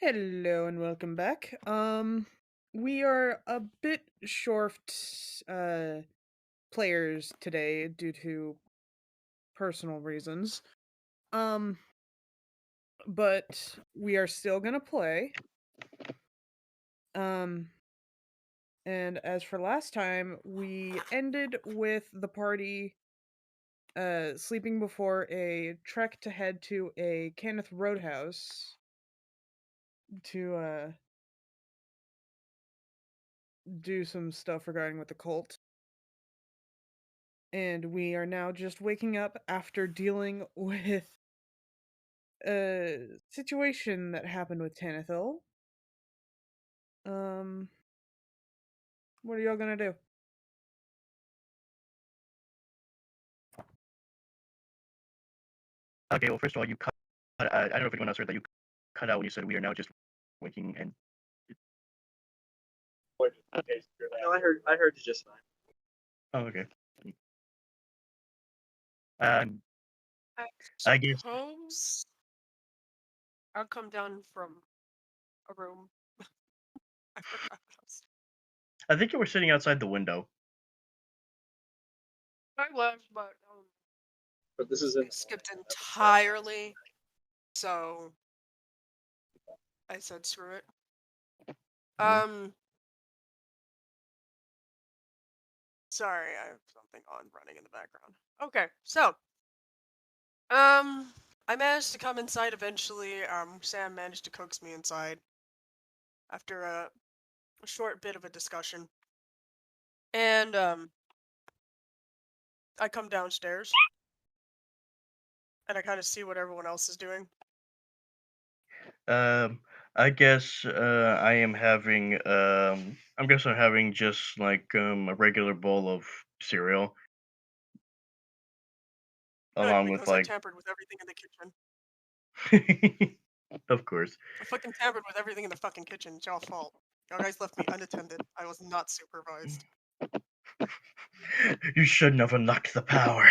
Hello and welcome back. We are a bit short players today due to personal reasons. Um, but we are still gonna play. Um, and as for last time, we ended with the party sleeping before a trek to head to a Tanathil roadhouse to do some stuff regarding with the cult. And we are now just waking up after dealing with a situation that happened with Tanathil. Um, what are y'all gonna do? Okay, well, first of all, you cut. I don't know if anyone else heard that you cut out when you said we are now just waking and. Okay, no, I heard you just fine. Oh, okay. I I guess. suppose I'll come down from a room. I forgot what I was. I think you were sitting outside the window. I was, But this is I skipped entirely, so I said screw it. Sorry, I have something on running in the background. Okay, so I managed to come inside eventually. Sam managed to coax me inside after a short bit of a discussion. And I come downstairs and I kind of see what everyone else is doing. I guess I am having. I guess I'm having just like a regular bowl of cereal, Good, along with because I like. tampered with everything in the kitchen. Of course. I fucking tampered with everything in the fucking kitchen. It's y'all's fault. Y'all guys left me unattended. I was not supervised. You shouldn't have unlocked the power.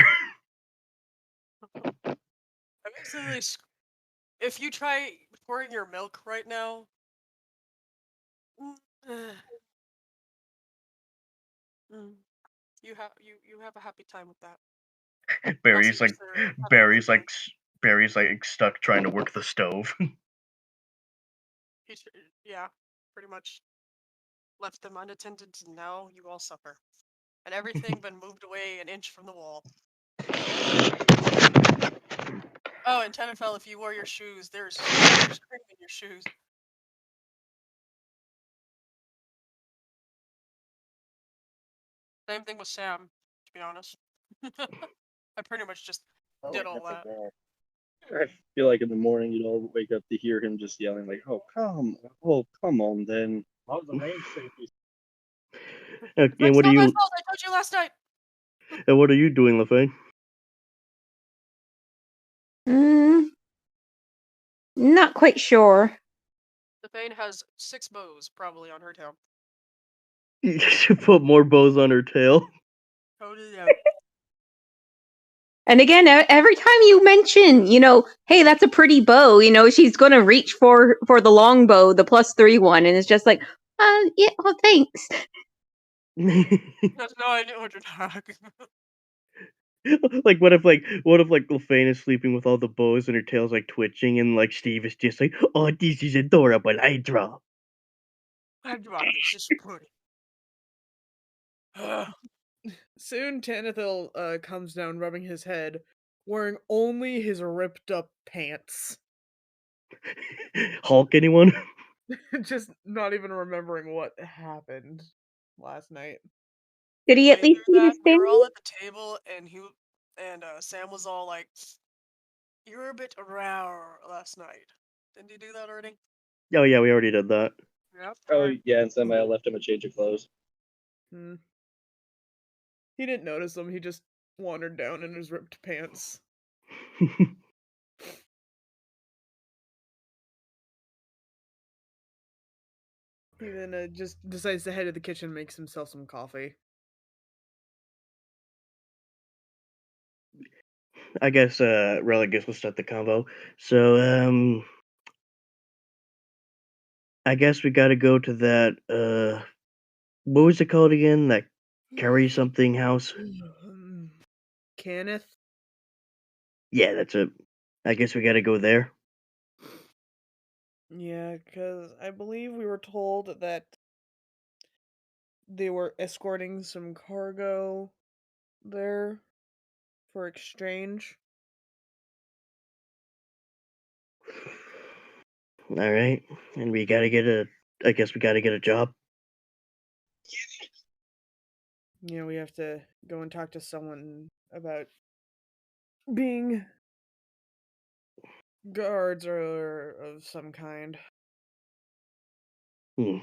I basically, if you try pouring your milk right now, you have a happy time with that. Barry's Also, like you're having a Barry's good like Barry's like stuck trying to work the stove. yeah, pretty much left them unattended, and now you all suffer. And everything been moved away an inch from the wall. Oh, and Tanathil, if you wore your shoes, there's cream in your shoes. Same thing with Sam, to be honest. I pretty much just did all that. I feel like in the morning you'd all wake up to hear him just yelling like, "Oh come on, then." That was the main safety. And what It's are not my you? fault. I told you last night. And what are you doing, LaFay? Not quite sure. The Bane has 6 bows probably on her tail. You should put more bows on her tail. Totally, yeah. And again, every time you mention, hey, that's a pretty bow, she's going to reach for the long bow, the +3 one, and it's just like, yeah, well, thanks. That's no idea what you're talking about. Like what if LaFay is sleeping with all the bows and her tail's like twitching and like Steve is just like, oh, this is adorable, I draw. I dropped this. This is pretty. Soon Tanathil comes down rubbing his head, wearing only his ripped up pants. Hulk, anyone? Just not even remembering what happened last night. Did he at least see his We were all family? at the table, and Sam was all like, "You were a bit raw last night. Didn't you do that already?" Oh yeah, we already did that. Yep. Oh Right. yeah, and somebody left him a change of clothes. Hmm. He didn't notice them, he just wandered down in his ripped pants. He then just decides to head to the kitchen and makes himself some coffee. I guess Religus will start the combo. So I guess we gotta go to that, what was it called again? That carry something house? Kenneth? Yeah, that's it. I guess we gotta go there. Yeah, because I believe we were told that they were escorting some cargo there for exchange. Alright. And we gotta get I guess we gotta get a job. You know, we have to go and talk to someone about being guards or of some kind. Hmm.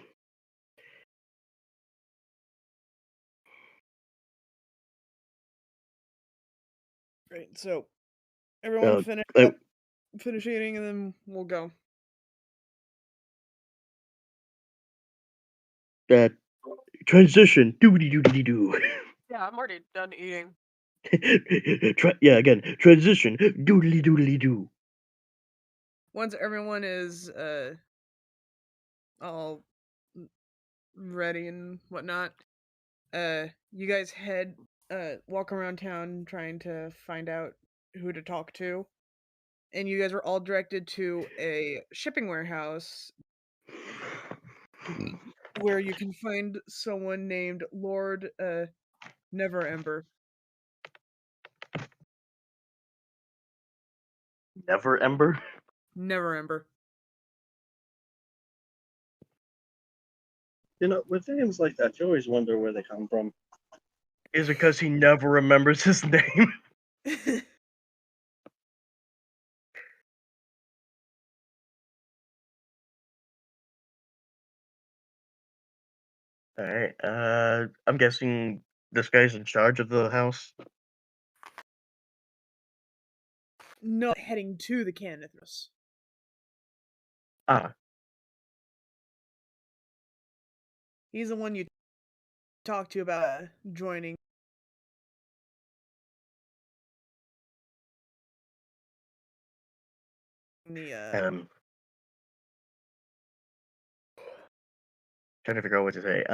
Right, so everyone finish Uh, up, finish eating, and then we'll go. Transition. Doody-doody-doo. Yeah, I'm already done eating. Yeah, again. Transition. Doodly-doodly-doo. Once everyone is all ready and whatnot, you guys walk around town trying to find out who to talk to, and you guys are all directed to a shipping warehouse where you can find someone named Lord Never Ember. Never Ember? Never Ember. You know, with names like that, you always wonder where they come from. Is it because he never remembers his name? Alright, I'm guessing this guy's in charge of the house? No, heading to the Canithus. Ah, He's the one you talked to about joining the trying to figure out what to say.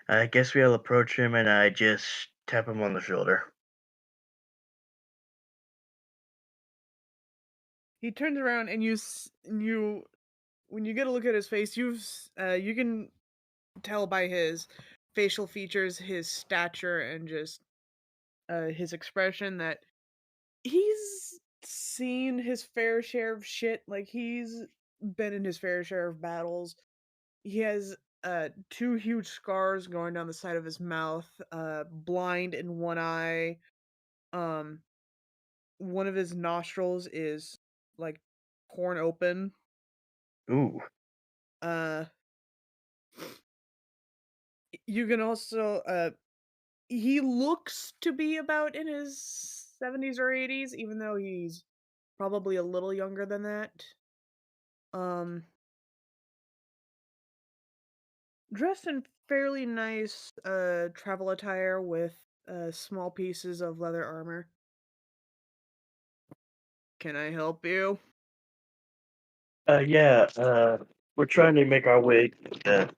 I guess we'll approach him and I just tap him on the shoulder. He turns around and you when you get a look at his face, you can tell by his facial features, his stature, and just his expression that he's seen his fair share of shit. Like, he's been in his fair share of battles. He has two huge scars going down the side of his mouth, blind in one eye. Um, one of his nostrils is like torn open. Ooh. Uh, you can also he looks to be about in his 70s or 80s, even though he's probably a little younger than that. Um, dressed in fairly nice travel attire with small pieces of leather armor. Can I help you? Yeah, we're trying to make our way to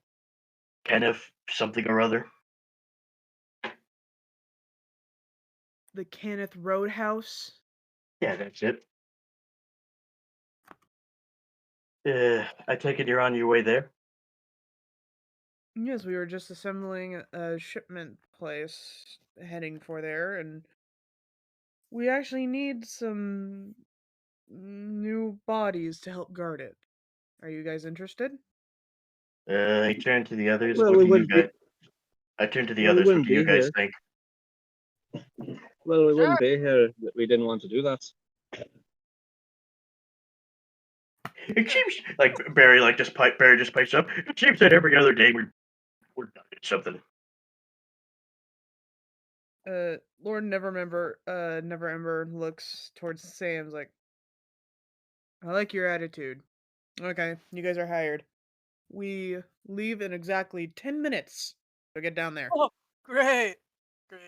Kenneth something or other. The Kenneth Roadhouse? Yeah, that's it. I take it you're on your way there? Yes, we were just assembling a shipment place heading for there, and we actually need some new bodies to help guard it. Are you guys interested? I turn to the others. Well, What we do you wouldn't be. guys? I turn to the Well, we others. What wouldn't do you be guys here. think? Well, we Sure. wouldn't be here if we didn't want to do that. It seems like Barry just pipes up. It seems that every other day we're done at something. Lord Never Ember looks towards Sam's like, I like your attitude. Okay, you guys are hired. We leave in exactly 10 minutes to get down there. Oh, great. Great.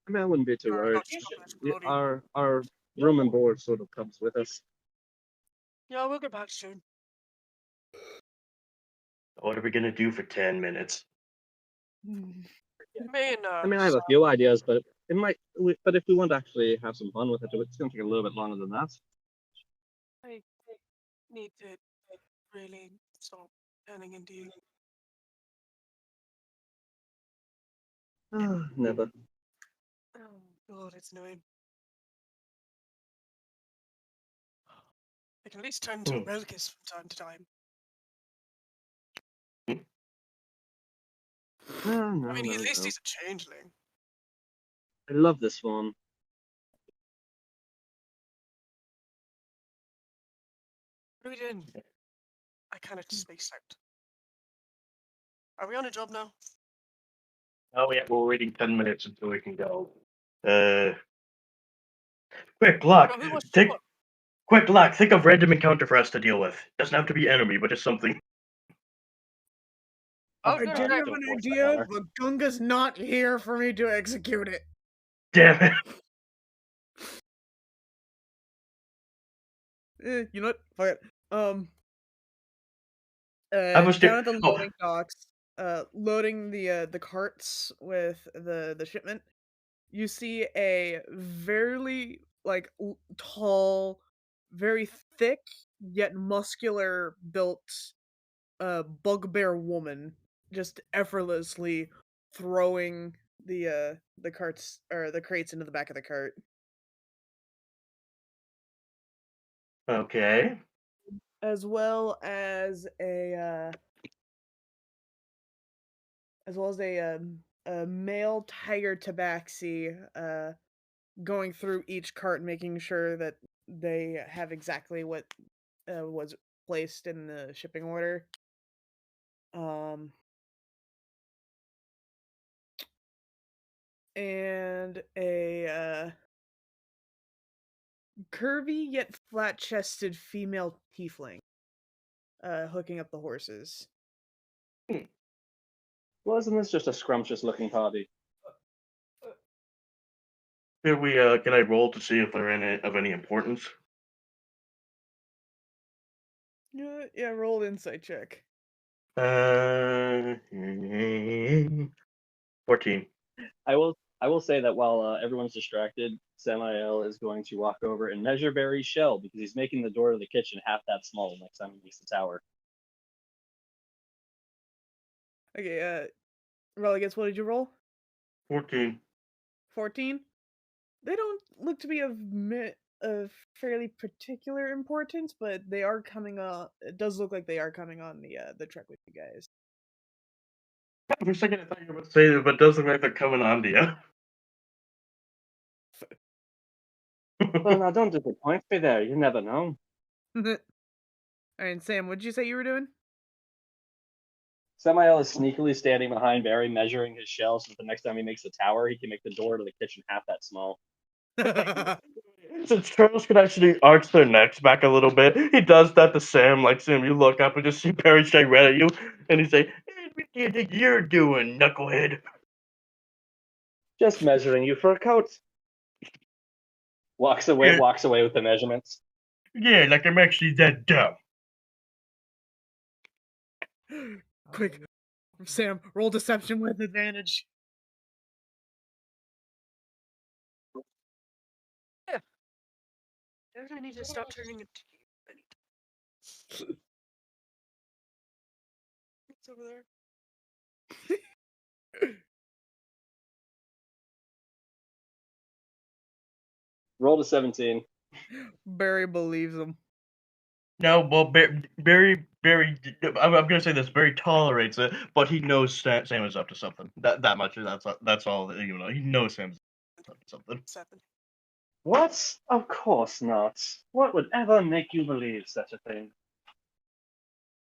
I mean, I wouldn't be too Our worried. much Yeah, exploding. our room and board sort of comes with us. Yeah, we'll get back soon. What are we gonna do for 10 minutes? I mean, I have a few ideas, but it might. But if we want to actually have some fun with it, it's going to take a little bit longer than that. I need to really stop turning into you. Never. Oh god, it's annoying. I can at least turn into a Relkis from time to time. No, I mean, at least no. he's a changeling. I love this one. What are we doing? I kind of spaced out. Are we on a job now? Oh yeah, we're waiting 10 minutes until we can go. Quick, Locke. No, who wants to Think, what? quick, Locke. Think of random encounter for us to deal with. Doesn't have to be enemy, but just something. Oh, I no, did no, have an idea, but Gunga's not here for me to execute it. Damn it. You know what? Fuck it. I was Down at the loading docks, loading the carts with the shipment, you see a very tall, very thick yet muscular built bugbear woman just effortlessly throwing the carts or the crates into the back of the cart. Okay. As well as a male tiger tabaxi going through each cart, making sure that they have exactly what was placed in the shipping order. And a curvy yet flat-chested female tiefling hooking up the horses. Well, isn't this just a scrumptious-looking party? Can we? Can I roll to see if they're of any importance? Yeah, roll insight check. 14. I will say that while everyone's distracted, Samael is going to walk over and measure Barry's shell because he's making the door to the kitchen half that small next time he makes the tower. Okay, Relegate, what did you roll? 14. 14? They don't look to be of fairly particular importance, but they are coming on. It does look like they are coming on the trek with you guys. For a second, I thought you were about to say that, but it does look like they're coming on to you. Well, now don't disappoint me there. You never know. Alright, Sam, what did you say you were doing? Samael is sneakily standing behind Barry, measuring his shell so that the next time he makes the tower, he can make the door to the kitchen half that small. Since Charles could actually arch their necks back a little bit, he does that to Sam. Like, Sam, you look up and just see Perry straight right at you, and he's like, "Hey, what do you think you're doing, knucklehead?" Just measuring you for a coat. Walks away with the measurements. Yeah, like I'm actually that dumb. Quick, Sam, roll deception with advantage. Yeah. I need to stop turning into you. It's over there. Roll to 17. Barry believes him. No, well, Barry, I'm gonna say this. Barry tolerates it, but he knows Sam is up to something. That much. That's all that you know. He knows Sam's up to something. 7. What? Of course not. What would ever make you believe such a thing?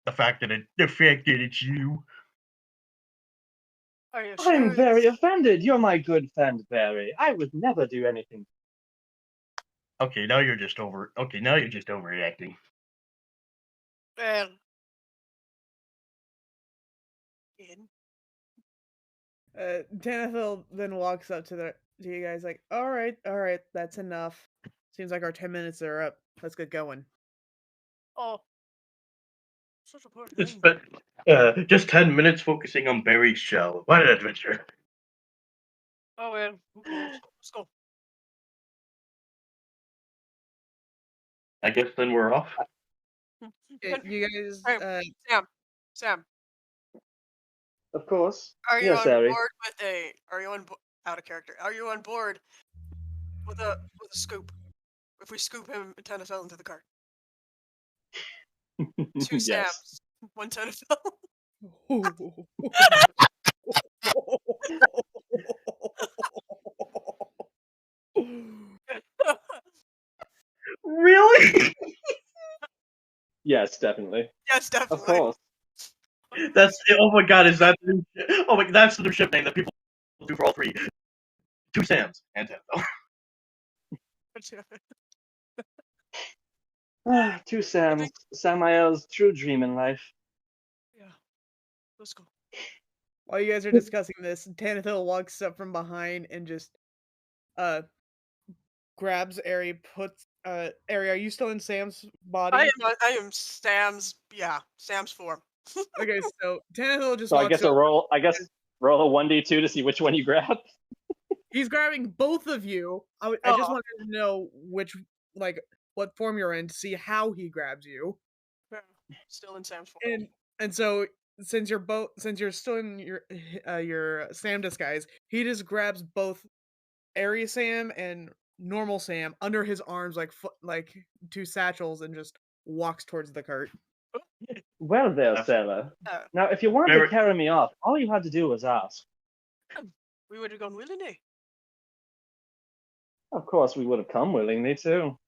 The fact that it's you. Are you I'm sure very it's... offended. You're my good friend, Barry. I would never do anything. Okay, now you're just overreacting. Well... In? Tanathil then walks up to you guys like, all right, that's enough. Seems like our 10 minutes are up. Let's get going. Oh, such a poor It's thing. but just 10 minutes focusing on Barry's shell. What an adventure! Oh man, who cares? Let's go. I guess then we're off. You guys, Hey, Sam, Of course. are you Yes, on Harry. board with a? Are you on out of character? Are you on board with a scoop? If we scoop him, Tanathil into the cart. 2 Yes. Sams, 1 Tanathil. Really? Yes, definitely. Yes, Of definitely. course. That's oh my god! Is that the new, oh my that's the new ship name that people do for all three? 2 Sams and Tanathil. Two Sams. Samael's true dream in life. Yeah, let's go. While you guys are discussing this, Tanathil walks up from behind and just grabs Ari, puts Ari, are you still in Sam's body? I am Sam's. Yeah, Sam's form. Okay, so Tanathil just So I walks guess a over. roll. I guess roll a 1d2 to see which one you grab. He's grabbing both of you. I just wanted to know which, like, what form you're in to see how he grabs you. Yeah, still in Sam's form. And so since you're still in your Sam disguise, he just grabs both Ari Sam and normal Sam under his arms like 2 satchels and just walks towards the cart. Well there, sailor. Uh, Now, if you wanted to Very- carry me off, all you had to do was ask. we would have gone willingly. Of course, we would have come willingly too.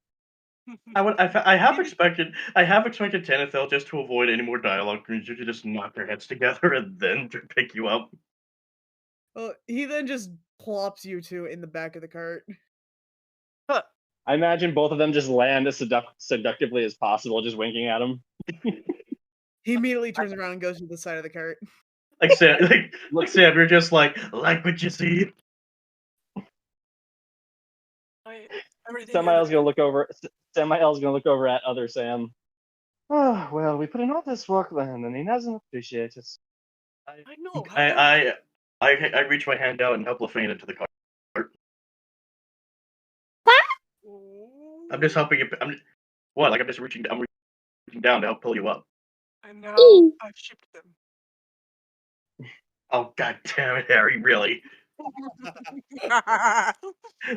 I have expected Tanathil just to avoid any more dialogue to just knock their heads together and then to pick you up. Well, he then just plops you two in the back of the cart. Huh. I imagine both of them just land as seductively as possible, just winking at him. He immediately turns around and goes to the side of the cart. Like Sam, Sam, you're just like what you see. Everything. Samael's gonna look over. Samael's gonna look over at other Sam. Oh well, we put in all this work, then, and he doesn't appreciate it. I know. How I reach my hand out and help Lafayette into the car. I'm just helping you. I'm just reaching down to help pull you up. And now I've shipped them. Oh god damn it, Harry! Really?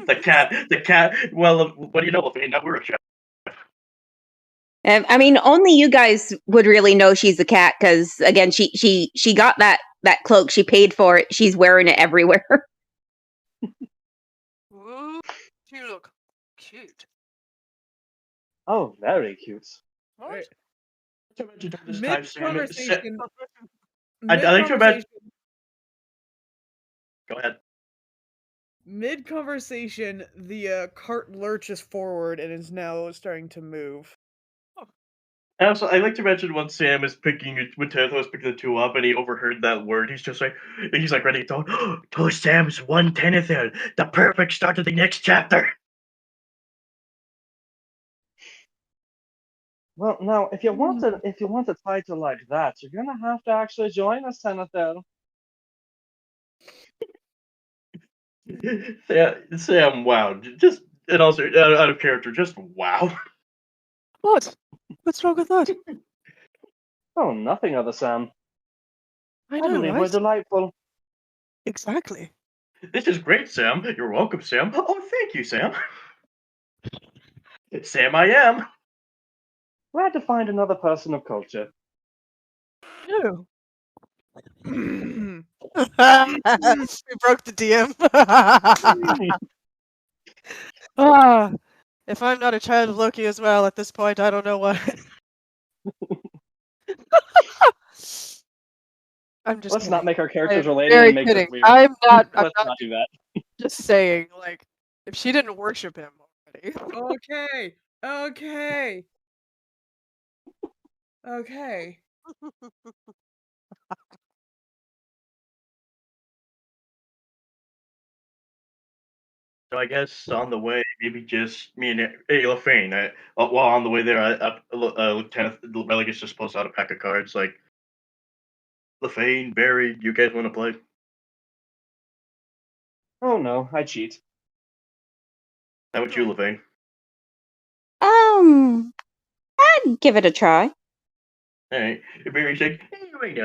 The cat. Well, what do you know, Lafayette? Now we're a chef. I mean, only you guys would really know she's a cat because, again, she got that cloak. She paid for it. She's wearing it everywhere. Ooh, you look cute. Oh, very cute. What? Right. This time, Mid Sam, conversation. I'd like to imagine. Go ahead. Mid conversation, the cart lurches forward and is now starting to move. And also, I like to mention when Sam is when Tanathil is picking the two up, and he overheard that word. He's just like, ready to go. 2 Sams, 1 Tanathil, the perfect start to the next chapter. Well, now, if you want a title like that, you're gonna have to actually join us, Tanathil. Yeah, Sam, wow, just and also out of character, just wow. What? What's wrong with that? Oh, nothing, other Sam. I I know, believe right? we're delightful. Exactly. This is great, Sam. You're welcome, Sam. Oh, thank you, Sam. Sam, I am. Glad to find another person of culture. No. We broke the DM. Ah, if I'm not a child of Loki as well at this point, I don't know what. I'm just Let's kidding. not make our characters I'm related very and make kidding. this weird. I'm not Let's not do that. just saying, like, if she didn't worship him already. Okay. So I guess on the way, maybe just me and hey LaFane. While on the way there, Lieutenant Religus just pulls out a pack of cards. Like LaFane, Barry, you guys want to play? Oh no, I cheat. How about you, LaFane? I'd give it a try. All right, Barry's like, hey, wait,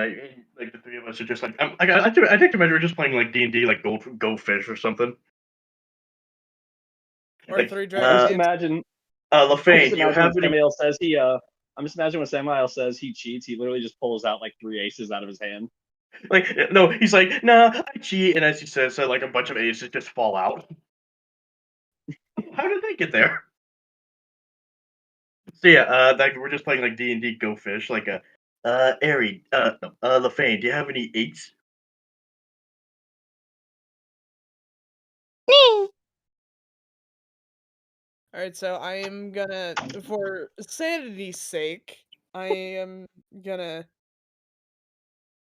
like the three of us are just like, I think to measure we're just playing like D&D, like Go Fish or something. Or Like, Three I'm just Dragons. imagine. I'm just LaFane, do you imagining have when any? Samuel says he. I'm just imagining when Samuel says he cheats. He literally just pulls out like 3 aces out of his hand. Like, no, he's like, nah, I cheat, and as he says, like a bunch of aces just fall out. How did they get there? So yeah, like we're just playing like D&D Go Fish. Like Ari, LaFane, do you have any eights? Alright, so I am gonna, for sanity's sake, I am gonna,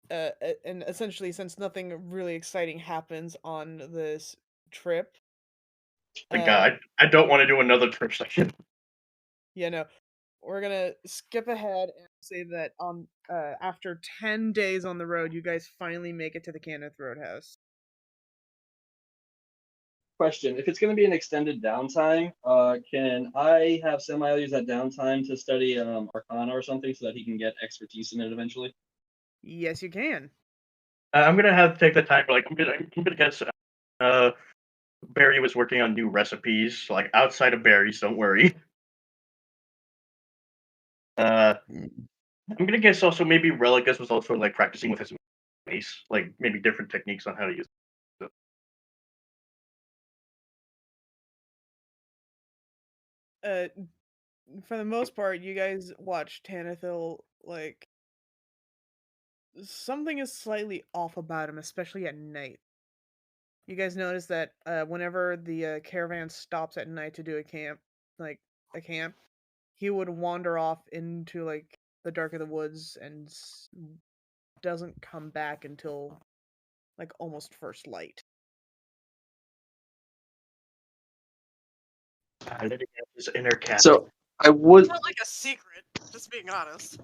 and essentially, since nothing really exciting happens on this trip, My uh, God, I don't want to do another trip session. you know, we're gonna skip ahead and say that on, after 10 days on the road, you guys finally make it to the Kenneth Roadhouse. Question: if it's going to be an extended downtime, can I have Samuel use that downtime to study Arcana or something so that he can get expertise in it eventually? Yes, you can. I'm gonna have to take the time. Like I'm gonna guess. Uh, Barry was working on new recipes, like outside of Barry's. Don't worry. I'm gonna guess also maybe Religus was also like practicing with his mace, like maybe different techniques on how to use it. Uh, for the most part, you guys watch Tanathil, like, something is slightly off about him, especially at night. You guys notice that whenever the caravan stops at night to do like a camp, he would wander off into like the dark of the woods and doesn't come back until like almost first light. Letting out his inner cat. So I It's would. not like a secret, just being honest.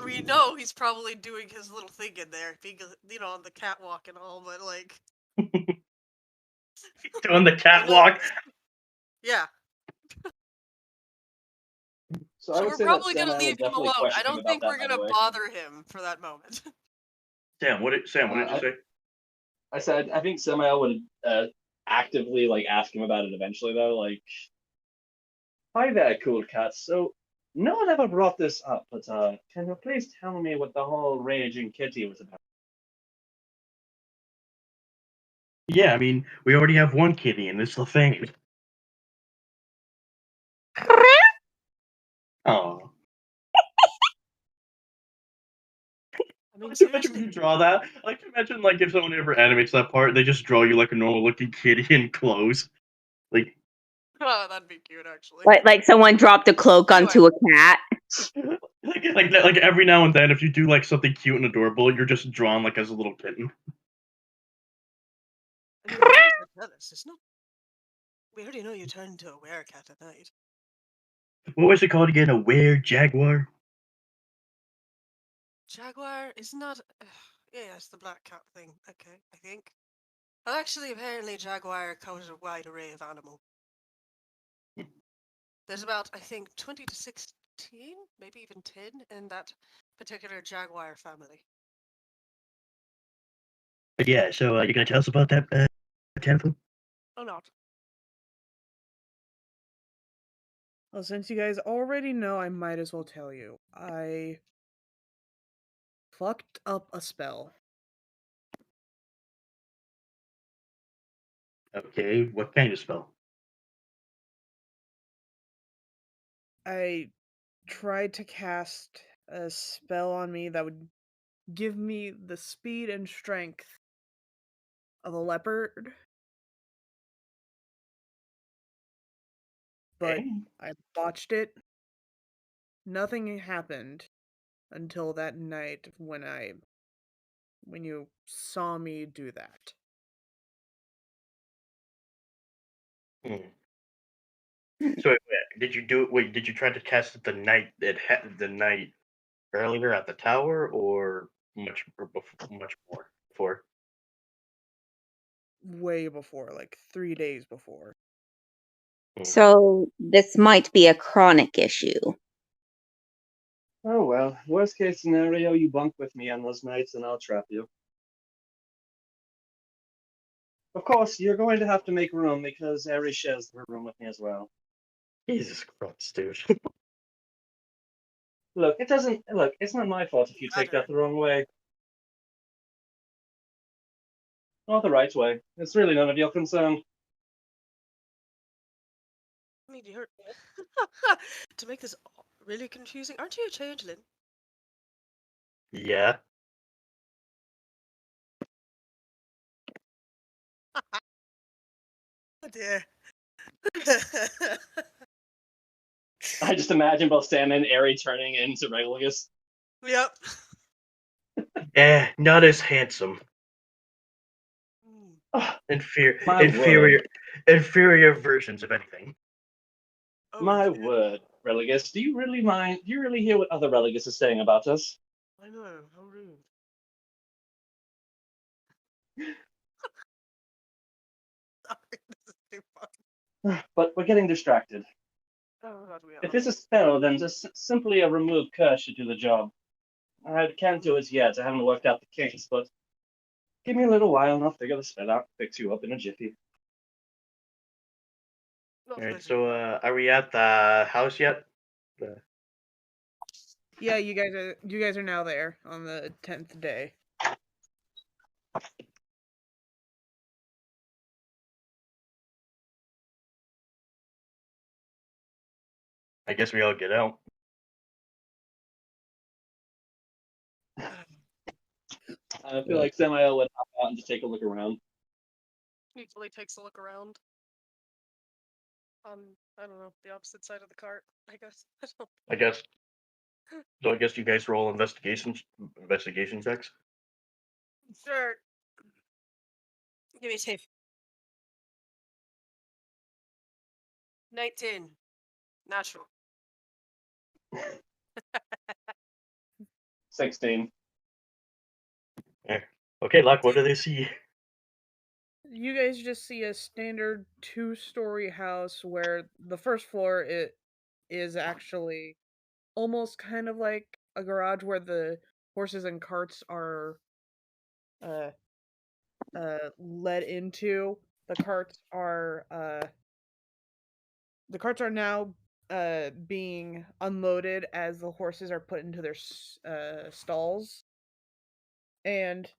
We know he's probably doing his little thing in there, being, on the catwalk and all, but like, Doing the we know. catwalk. Yeah. So I So would we're say that probably gonna Samuel leave would him definitely alone. I question him don't about think that. we're By the gonna way, bother him for that moment. Sam, what did you say? I said I think Samuel would actively like ask him about it eventually though. Like, hi there, cool cat. So no one ever brought this up, but can you please tell me what the whole raging kitty was about? Yeah, I mean, we already have one kitty, and it's LaFane. Oh, I I mean, like to imagine if seriously. you draw that. I like to imagine like if someone ever animates that part, they just draw you like a normal looking kitty in clothes. Like, Oh, that'd be cute, actually. Like someone dropped a cloak Anyway. onto a cat. like every now and then, if you do like something cute and adorable, you're just drawn like as a little kitten. I mean, the rules are tennis. It's not. We already know you turn into a werecat at night. What was it called again? A were jaguar? Jaguar is not. Yeah, it's the black cat thing. Okay, I think. Well, actually, apparently, Jaguar covers a wide array of animal. There's about, I think, 20 to 16, maybe even 10 in that particular Jaguar family. But yeah, so you gonna tell us about that, Tanathil? Or not. Well, since you guys already know, I might as well tell you. I fucked up a spell. Okay, what kind of spell? I tried to cast a spell on me that would give me the speed and strength of a leopard, but Okay. I botched it. Nothing happened until that night when you saw me do that. Hmm. So did you do it? Wait, did you try to cast it the night earlier at the tower, or much more before? Way before, like 3 days before. So this might be a chronic issue. Oh well, worst case scenario, you bunk with me on those nights and I'll trap you. Of course, you're going to have to make room because Ari shares her room with me as well. Jesus Christ, dude. Look, it's not my fault if you take that the wrong way. Or the right way. It's really none of your concern. I mean, you're to make this really confusing. Aren't you a changeling? Yeah. Oh dear. I just imagine both Sam and Ari turning into Regulus. Yep. Not as handsome. Oh, my Inferior, word. inferior versions of anything. Oh, My indeed. word, Religus. Do you really mind? Do you really hear what other Religus is saying about us? I know. How rude. Sorry, this is too fun. But we're getting distracted. Oh God, we are. If it's a spell, then just simply a remove curse should do the job. I can't do it yet. I haven't worked out the kinks, but give me a little while and I'll figure the spell out. Fix you up in a jiffy. Not All right. pleasant. So, are we at the house yet? Yeah, you guys are now there on the 10th day. I guess we all get out. I feel like Samael would hop out and just take a look around. Usually takes a look around. On, I don't know, the opposite side of the cart, I guess. I guess. So I guess you guys roll investigation checks. Sure. Give me a tape. 19. Natural. 16. Okay, Luck. What do they see? You guys just see a standard 2-story house where the first floor is actually almost kind of like a garage where the horses and carts are led into. The carts are now being unloaded as the horses are put into their stalls. And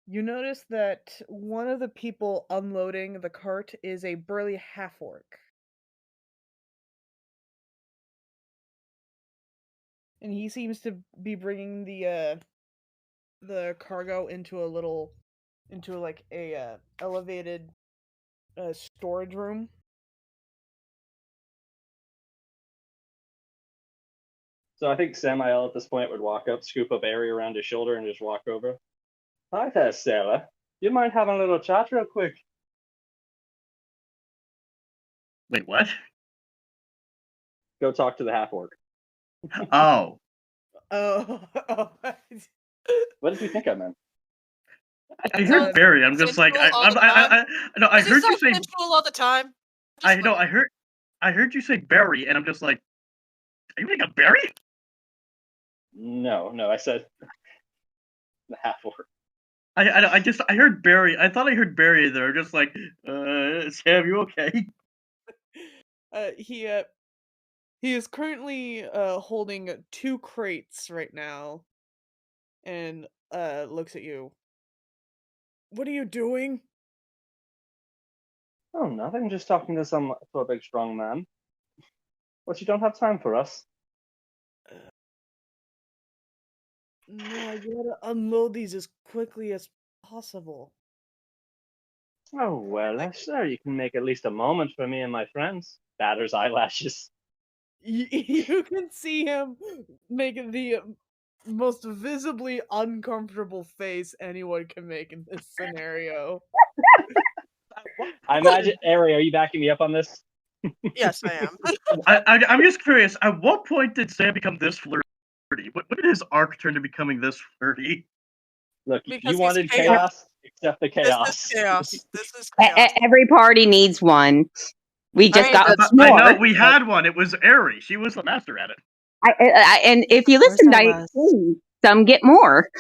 you notice that one of the people unloading the cart is a burly half-orc. And he seems to be bringing the cargo into like a elevated storage room. So I think Samael at this point would walk up, scoop up Ari around his shoulder, and just walk over. Hi there, Sarah. You mind having a little chat real quick? Wait, what? Go talk to the half orc. Oh, Oh, What did you think I meant? I heard Barry. I'm just like, Sensual all the time? no, I Does he heard you sound say, sensual all the time? I Just know, like- I heard you say Barry, and I'm just like, are you making a Barry? No, I said the half orc. I heard Barry. I thought I heard Barry there. Just like, Sam, you okay? He is currently holding 2 crates right now, and looks at you. What are you doing? Oh, nothing. Just talking to a big strong man. But you don't have time for us. No, I gotta unload these as quickly as possible. Oh well, sure. You can make at least a moment for me and my friends. Batters eyelashes. You can see him making the most visibly uncomfortable face anyone can make in this scenario. I imagine, Ari, are you backing me up on this? Yes, I am. I'm just curious. At what point did Sam become this flirty? What did his arc turn to becoming this flirty? Look, Because you he's wanted chaos. chaos, accept the This chaos. is chaos. This is chaos. Every party needs one. We I just mean, got that's I more. know we had one. It was Aerie. She was the master at it. And if you Of course listen, I I was. some get more.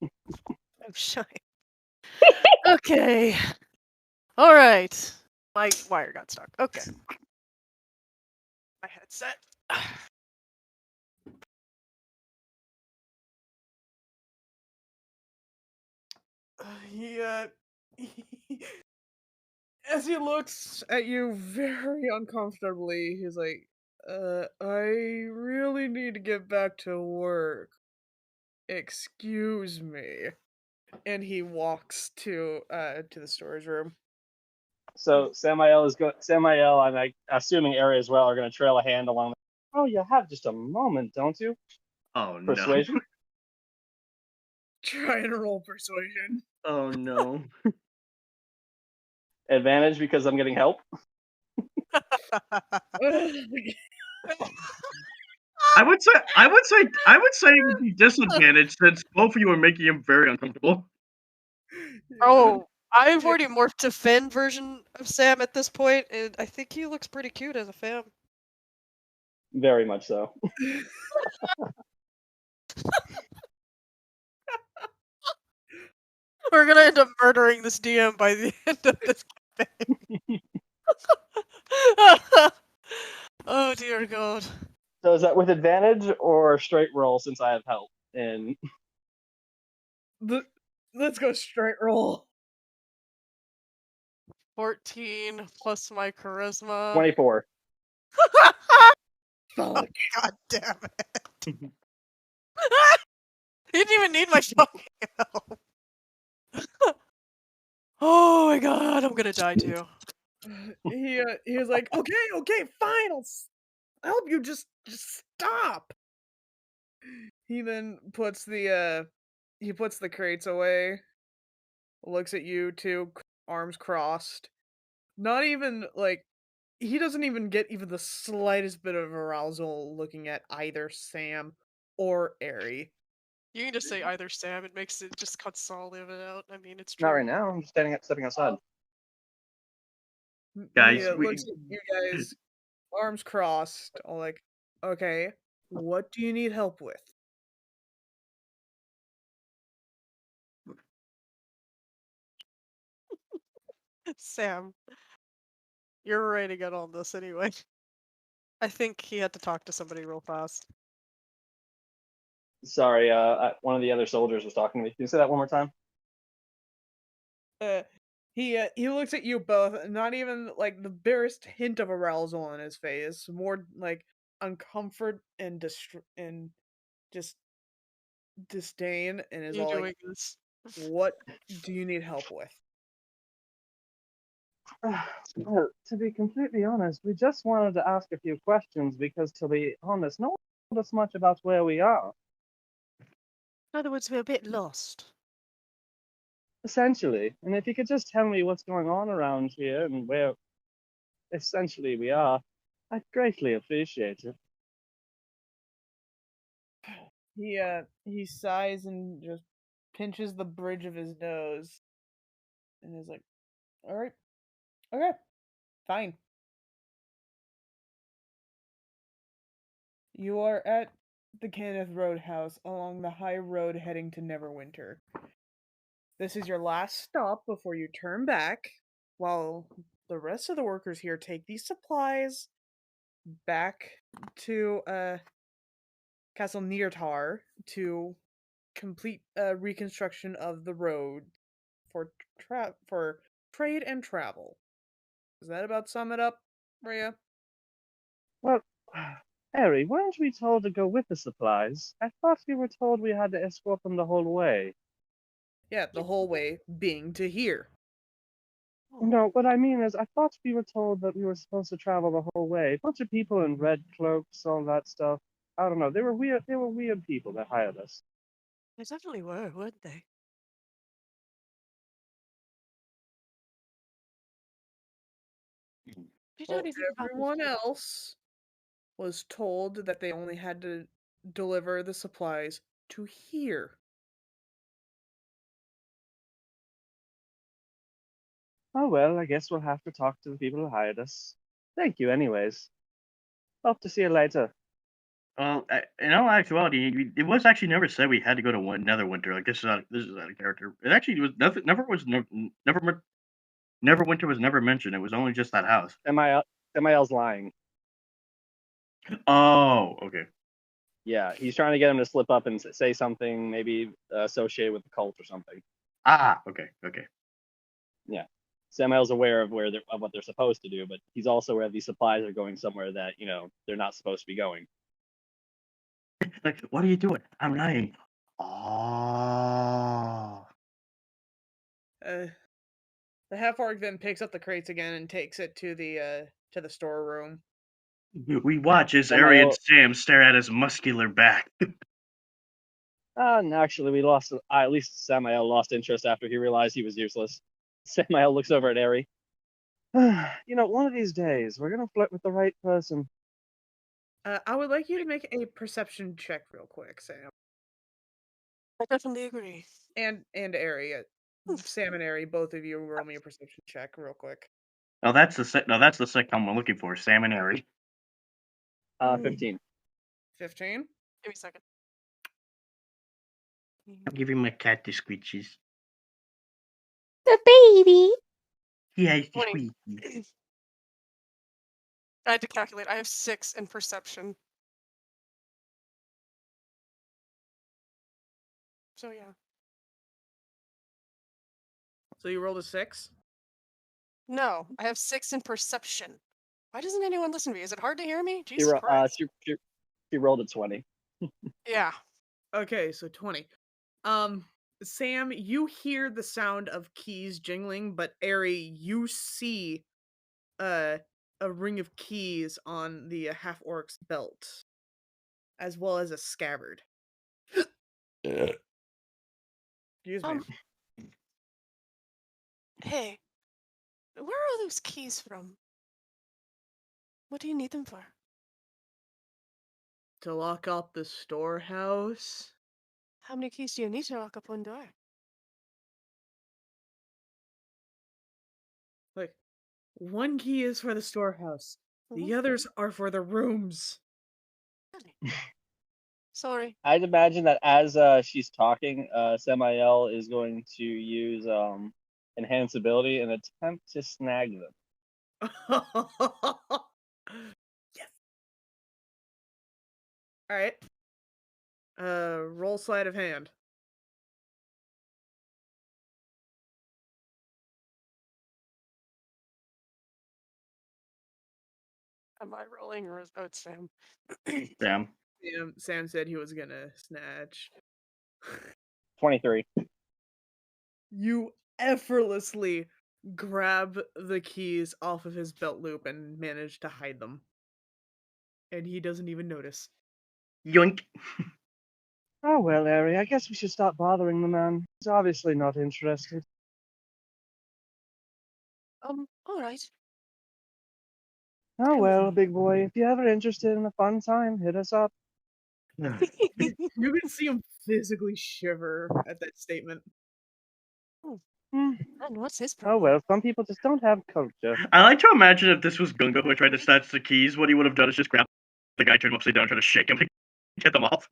I'm shy. Okay. All right. My wire got stuck. Okay. My headset. He as he looks at you very uncomfortably, he's like, I really need to get back to work. Excuse me. And he walks to the storage room. So Samael and I, assuming Ari as well, are going to trail a hand along. Oh, you have just a moment, don't you? Oh no. Persuasion. Try and roll persuasion. Oh no. Advantage because I'm getting help. I would say it would be disadvantage since both of you are making him very uncomfortable. Oh, I've already morphed to Finn version of Sam at this point, and I think he looks pretty cute as a fam. Very much so. We're gonna end up murdering this DM by the end of this campaign. Oh dear God. So is that with advantage or straight roll since I have help? And Let's go straight roll. 14 plus my charisma. 24. Fuck. God damn it. He didn't even need my fucking help. Oh my God, I'm gonna die too. He was like, okay, fine, I'll help you. Just stop. He then puts the crates away. Looks at you two, arms crossed. Not even like he doesn't even get even the slightest bit of arousal looking at either Sam or Aerie. You can just say either Sam, it makes it just cuts all of it out. I mean, it's true. Not right now. I'm just stepping outside. Guys, He looks at you guys, arms crossed, all like, okay, what do you need help with? Sam, you're writing it on this anyway. I think he had to talk to somebody real fast. Sorry, one of the other soldiers was talking to me. Can you say that one more time? He looks at you both, not even like the barest hint of arousal on his face, more like uncomfort and just disdain, and is You all doing like, this? "What do you need help with?" Well, to be completely honest, we just wanted to ask a few questions because, to be honest, no one told us much about where we are. In other words, we're a bit lost. Essentially, and if you could just tell me what's going on around here and where essentially we are, I'd greatly appreciate it. He sighs and just pinches the bridge of his nose, and is like, "All right, okay, fine." You are at the Kenneth Roadhouse along the high road heading to Neverwinter. This is your last stop before you turn back, while the rest of the workers here take these supplies back to Castle Neartar to complete reconstruction of the road for for trade and travel. Does that about sum it up for you? Well, Harry, weren't we told to go with the supplies? I thought we were told we had to escort them the whole way. Yeah, the whole way being to here. No, what I mean is, I thought we were told that we were supposed to travel the whole way. A bunch of people in red cloaks, all that stuff. I don't know. They were weird. They were weird people that hired us. They definitely were, weren't they? You Well, don't even about this everyone food. else was told that they only had to deliver the supplies to here. Oh well, I guess we'll have to talk to the people who hired us. Thank you, anyways. Hope to see you later. Well, in all actuality, it was actually never said we had to go to another winter. Like this is out of character. It actually was nothing. Never winter was never mentioned. It was only just that house. Samael's lying. Oh, okay. Yeah, he's trying to get him to slip up and say something maybe associated with the cult or something. Ah, okay. Yeah. Samael's aware of of what they're supposed to do, but he's also aware these supplies are going somewhere that, they're not supposed to be going. Like, what are you doing? I'm lying. Oh. The half orc then picks up the crates again and takes it to the storeroom. We watch as Ari and Samael, Sam stare at his muscular back. and actually, we lost. At least Samael lost interest after he realized he was useless. Samael looks over at Ari. One of these days, we're gonna flirt with the right person. I would like you to make a perception check real quick, Sam. I definitely agree. And Ari. Sam and Ari, both of you roll me a perception check real quick. No, that's the sitcom we're looking for. Sam and Ari. 15. 15? Give me a second. I'm giving my cat the squeeches. The baby. He has the 20. squeeches. I had to calculate. I have 6 in perception. So yeah. So you rolled a 6? No, I have 6 in perception. Why doesn't anyone listen to me? Is it hard to hear me? She, Jesus Christ. she rolled a 20. Yeah. Okay, so 20. Sam, you hear the sound of keys jingling, but Ari, you see a ring of keys on the half orc's belt, as well as a scabbard. Excuse me. Hey, where are those keys from? What do you need them for? To lock up the storehouse. How many keys do you need to lock up one door? Like, one key is for the storehouse. The Mhm. others are for the rooms. Sorry. I'd imagine that as she's talking, Samael is going to use enhance ability and attempt to snag them. Yes. All right. Roll sleight of hand. Am I rolling or is it's Sam? Sam. Sam said he was gonna snatch. 23. You effortlessly grab the keys off of his belt loop and manage to hide them. And he doesn't even notice. Yoink. Oh well, Ari, I guess we should stop bothering the man. He's obviously not interested. All right. Oh well, big boy, if you're ever interested in a fun time, hit us up. You can see him physically shiver at that statement. Hmm. And what's his Oh problem? well, some people just don't have culture. I like to imagine if this was Gunga who tried to snatch the keys, what he would have done is just grab the guy, turn him upside down, try to shake him to get them off.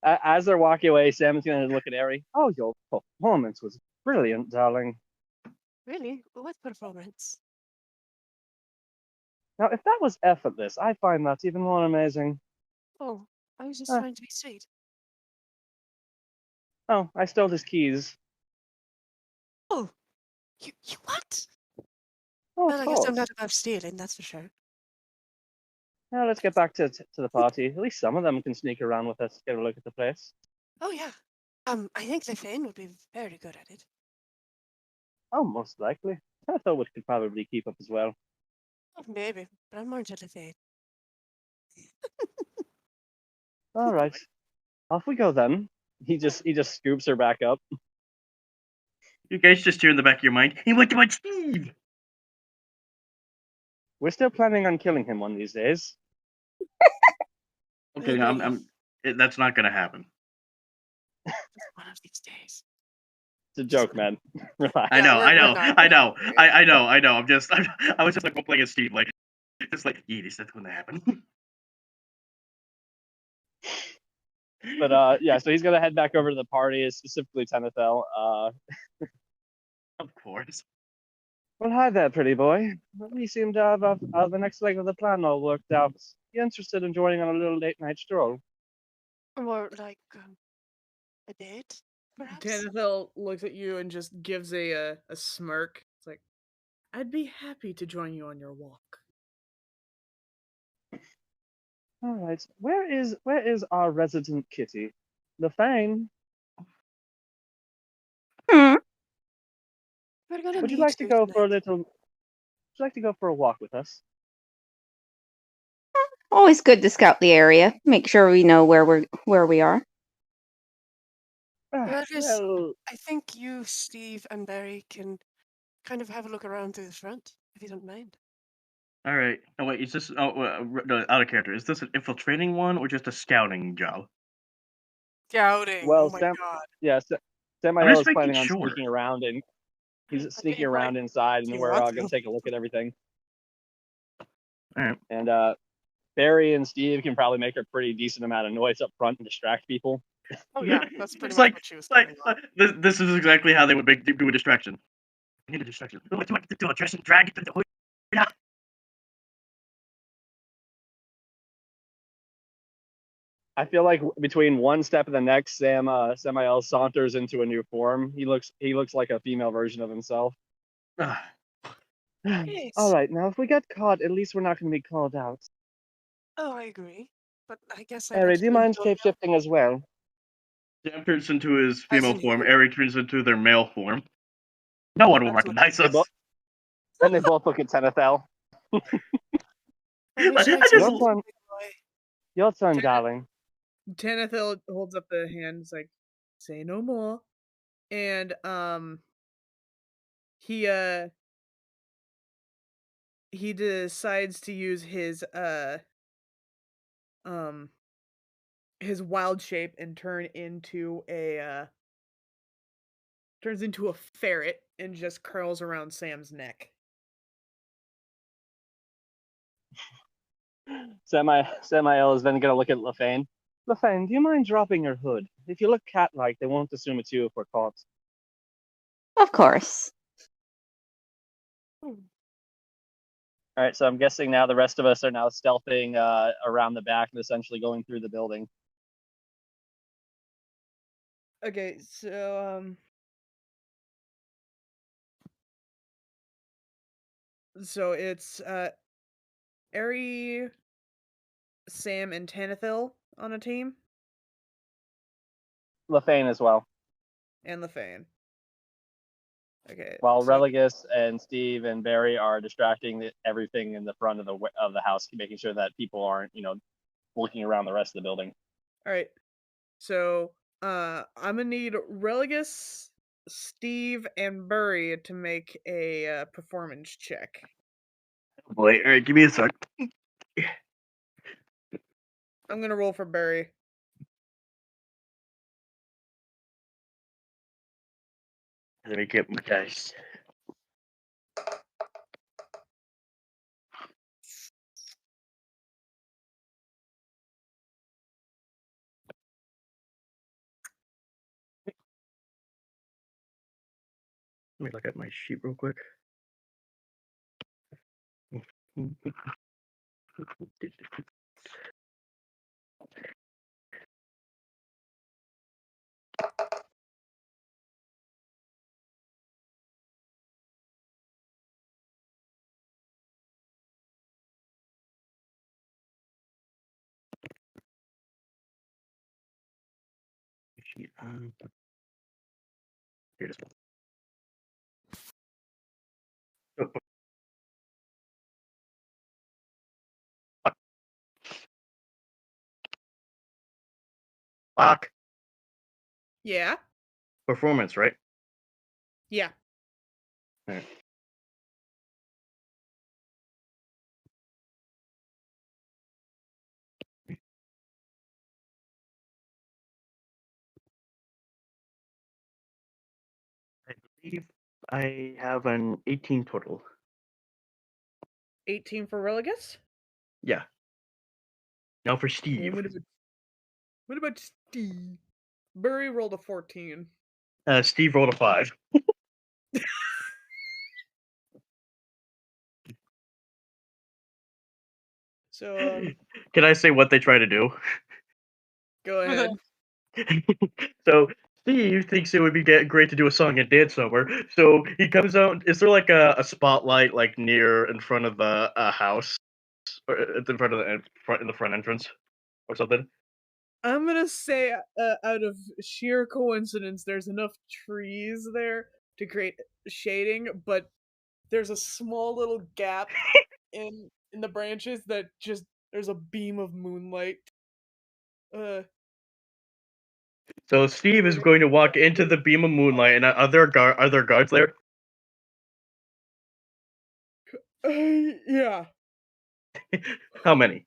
As they're walking away, Sam is going to look at Ari. Oh, your performance was brilliant, darling. Really? What performance? Now, if that was effortless, I find that even more amazing. Oh, I was just Ah. trying to be sweet. Oh, I stole his keys. Oh, you what? Oh, Well, of I guess I'm course. not above stealing, that's for sure. Now let's get back to the party. At least some of them can sneak around with us, get a look at the place. Oh yeah. I think the Fane would be very good at it. Oh, most likely. I thought we could probably keep up as well. Oh, maybe, but I'm more into the Fane. All right, off we go then. He just scoops her back up. You guys just hear in the back of your mind, he went to my teeth! We're still planning on killing him one of these days. Okay, that's not gonna happen. One of these days. It's a joke, man. Relax. I know. we're not gonna happen. I know. I was just like playing at Steve, like, just like, yeah, this is gonna happen. But yeah, so he's gonna head back over to the party, specifically Tanathil. Of course. Well, hi there, pretty boy. We seem to have the next leg of the plan all worked out. You interested in joining on a little late night stroll? Or like a date, perhaps? Tanathil looks at you and just gives a smirk. It's like, I'd be happy to join you on your walk. All right. Where is our resident kitty? The Fang. Hmm. We're gonna Would you need like to go for a tonight. little? Would you like to go for a walk with us? Always good to scout the area. Make sure we know where we are. Ah, Well, well, I think you, Steve, and Barry can kind of have a look around through the front, if you don't mind. All right. Oh wait, is this no, out of character? Is this an infiltrating one or just a scouting job? Scouting. well, Oh my god. yeah, I'm Samael just is making planning on sure. sneaking around, and he's I sneaking mean, like, around inside, if and you we're want gonna to. take a look at everything. All right. And Barry and Steve can probably make a pretty decent amount of noise up front and distract people. Oh yeah, that's pretty It's much what she was planning on. this is exactly how they would do a distraction. I need a distraction. What do I get to do? A dress and drag it to the hood? Yeah. I feel like between one step and the next, Samael saunters into a new form. He looks like a female version of himself. All Yes. right, now if we get caught, at least we're not going to be called out. Oh, I agree. But I guess I'd Harry, do you actually mind enjoy that. shape-shifting as well? Sam turns into his As female in form. who? Eric turns into their male form. No one will That's my recognize They us. Then they both look at Tanathil. I wish I I'd seen just Your this turn, big boy. your turn, Tan- darling. Tanathil holds up the hand. It's like, say no more. And he decides to use his wild shape and turns into a ferret and just curls around Sam's neck. Samael is then going to look at LaFane. LaFane, do you mind dropping your hood? If you look cat-like, they won't assume it's you if we're caught. Of course. All right, so I'm guessing now the rest of us are now stealthing around the back and essentially going through the building. Okay, so it's Eri, Sam, and Tanathil on a team, LaFane as well, and LaFane. Okay, while so Religus and Steve and Barry are distracting everything in the front of the house, making sure that people aren't, looking around the rest of the building. all right, so I'm gonna need Religus, Steve, and Burry to make a performance check. Boy, all right, give me a sec. I'm gonna roll for Burry. Let me get my dice. Let me look at my sheet real quick. Sheet, here it is. Oh, fuck. Yeah, Performance, right? yeah. All right. believe I have an 18 total. 18 for Religus? Yeah. Now for And Steve. what about Steve? Burry rolled a 14. Steve rolled a 5. So, Can I say what they try to do? go ahead. So Steve thinks it would be great to do a song and dance somewhere. So he comes out. Is there like a spotlight like near in front of a house, or in front of the front entrance, or something? I'm gonna say, out of sheer coincidence, there's enough trees there to create shading, but there's a small little gap in the branches that just there's a beam of moonlight. So Steve is going to walk into the beam of moonlight, and are there guards there? Yeah. How many?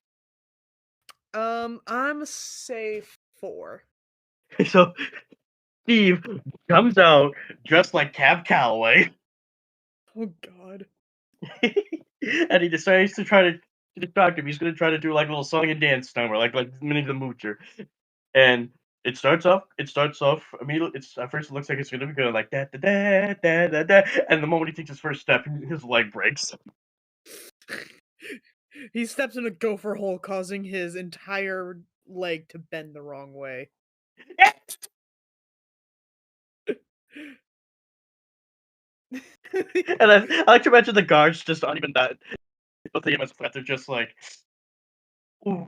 I'm safe 4. So Steve comes out dressed like Cab Calloway, Oh God. and he decides to try to distract him. He's going to try to do like a little song and dance number, like Minnie the Moocher. And it starts off. Immediately, at first it looks like it's going to be good, like da da da da da da. And the moment he takes his first step, his leg breaks. He steps in a gopher hole, causing his entire leg to bend the wrong way. And I like to imagine the guards just not even that. But they must they're just like, ooh.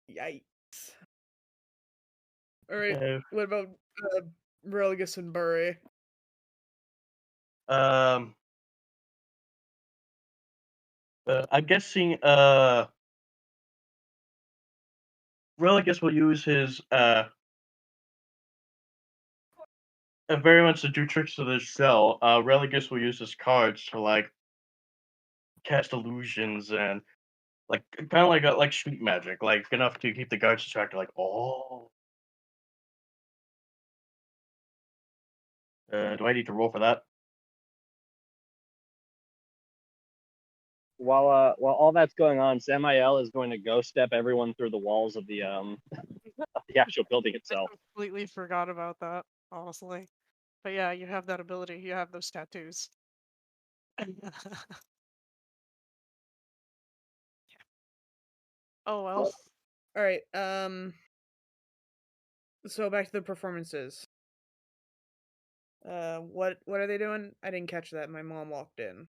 Yikes. Alright, Uh, what about Religus and Bury? um, I'm guessing. Religus will use his very much to do tricks to this cell. Religus will use his cards to like cast illusions and like kind of like street magic, like enough to keep the guards distracted. Like, oh, do I need to roll for that? While all that's going on, Samael is going to ghost step everyone through the walls of the actual building itself. I completely forgot about that, honestly. But yeah, you have that ability. You have those tattoos. Oh well. Alright, so back to the performances. What are they doing? I didn't catch that. My mom walked in.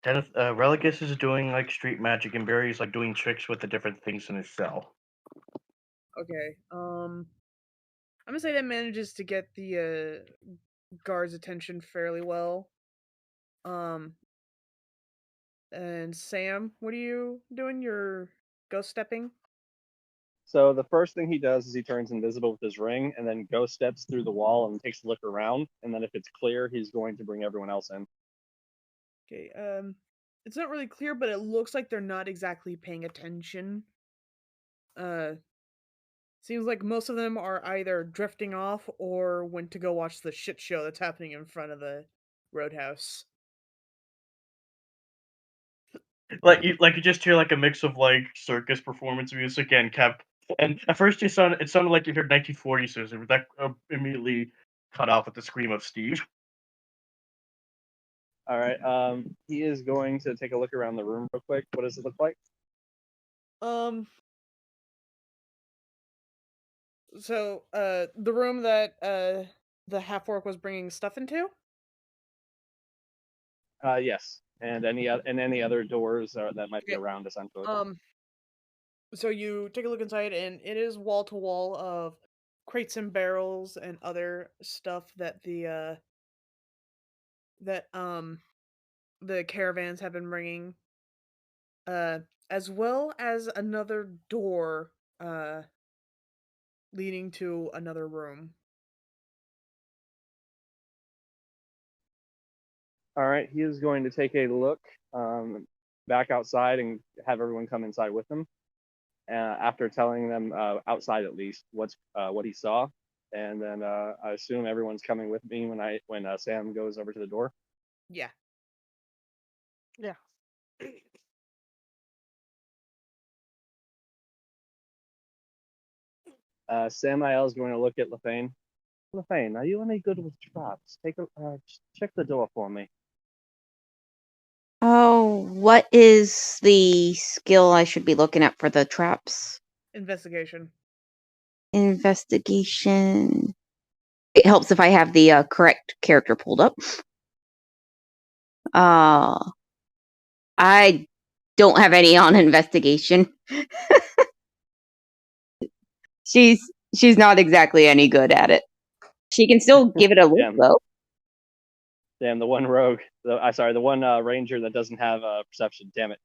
Religus is doing like street magic, and Barry's like doing tricks with the different things in his cell. Okay. I'm gonna say that manages to get the guard's attention fairly well. And Sam, what are you doing? You're ghost stepping? So the first thing he does is he turns invisible with his ring, and then ghost steps through the wall and takes a look around. And then if it's clear, he's going to bring everyone else in. Okay, it's not really clear, but it looks like they're not exactly paying attention. Seems like most of them are either drifting off or went to go watch the shit show that's happening in front of the roadhouse. Like you just hear like a mix of like circus performance music and cap. And at first it sounded like you heard 1940s, so that immediately cut off with the scream of Steve. All right. He is going to take a look around the room real quick. What does it look like? So, the room that the half orc was bringing stuff into. Yes. And any other doors that might be Okay. around, essentially. So you take a look inside, and it is wall to wall of crates and barrels and other stuff that that the caravans have been bringing, as well as another door leading to another room. All right. He is going to take a look back outside and have everyone come inside with him. after telling them outside at least what he saw, and then I assume everyone's coming with me when Sam goes over to the door. Yeah. Yeah. Samael is going to look at Lefane. Lefane, are you any good with traps? Just check the door for me. Oh, what is the skill I should be looking at for the traps? Investigation. Investigation. It helps if I have the correct character pulled up. I don't have any on investigation. She's not exactly any good at it. She can still give it a look Damn. though. Damn, the one rogue. The one ranger that doesn't have perception. Damn it.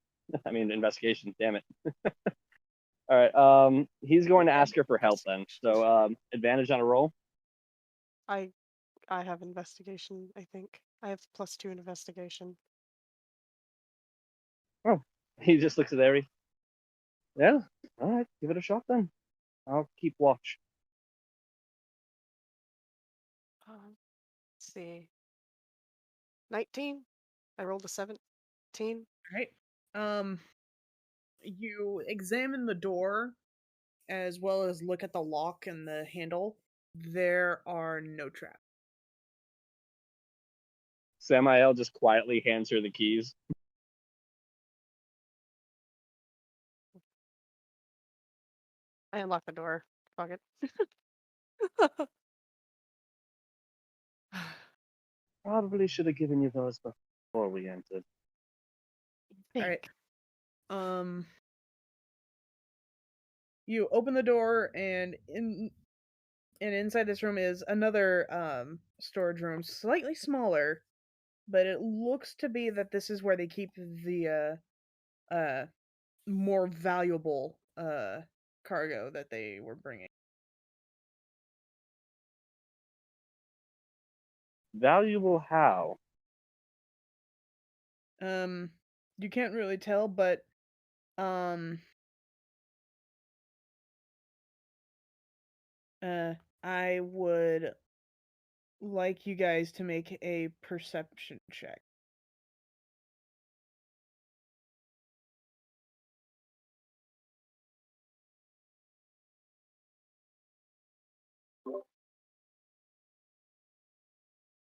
I mean investigation. Damn it. All right. He's going to ask her for help then. So advantage on a roll. I have investigation, I think. I have +2 in investigation. Oh, he just looks at Ari. Yeah. All right. Give it a shot then. I'll keep watch. Let's see. 19. I rolled a 17. Right. You examine the door as well as look at the lock and the handle. There are no traps. Samael just quietly hands her the keys. I unlock the door. Fuck it. Probably should have given you those before we entered. All right. You open the door and inside this room is another storage room, slightly smaller, but it looks to be that this is where they keep the more valuable cargo that they were bringing. Valuable how? You can't really tell, but I would like you guys to make a perception check.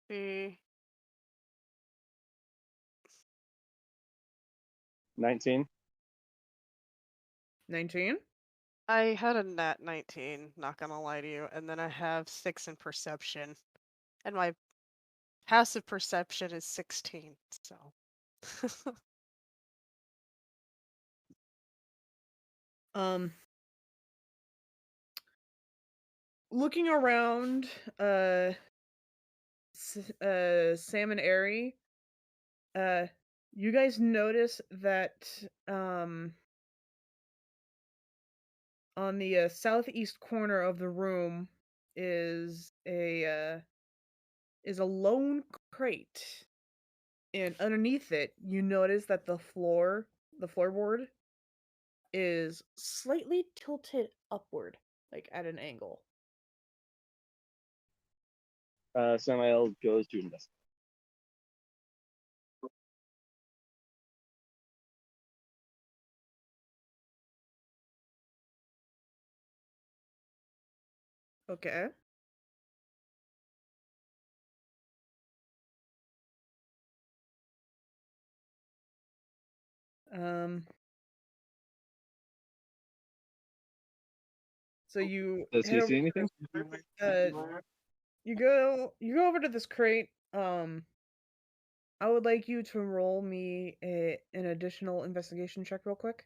See. 19. 19? I had a nat 19, not gonna lie to you, and then I have 6 in perception. And my passive perception is 16, so. Looking around, Sam and Airy, you guys notice that, on the southeast corner of the room is a lone crate, and underneath it, you notice that the floorboard, is slightly tilted upward, like at an angle. Samael goes to investigate. Okay. So you Does head he over. see anything? You go over to this crate. I would like you to roll me an additional investigation check real quick.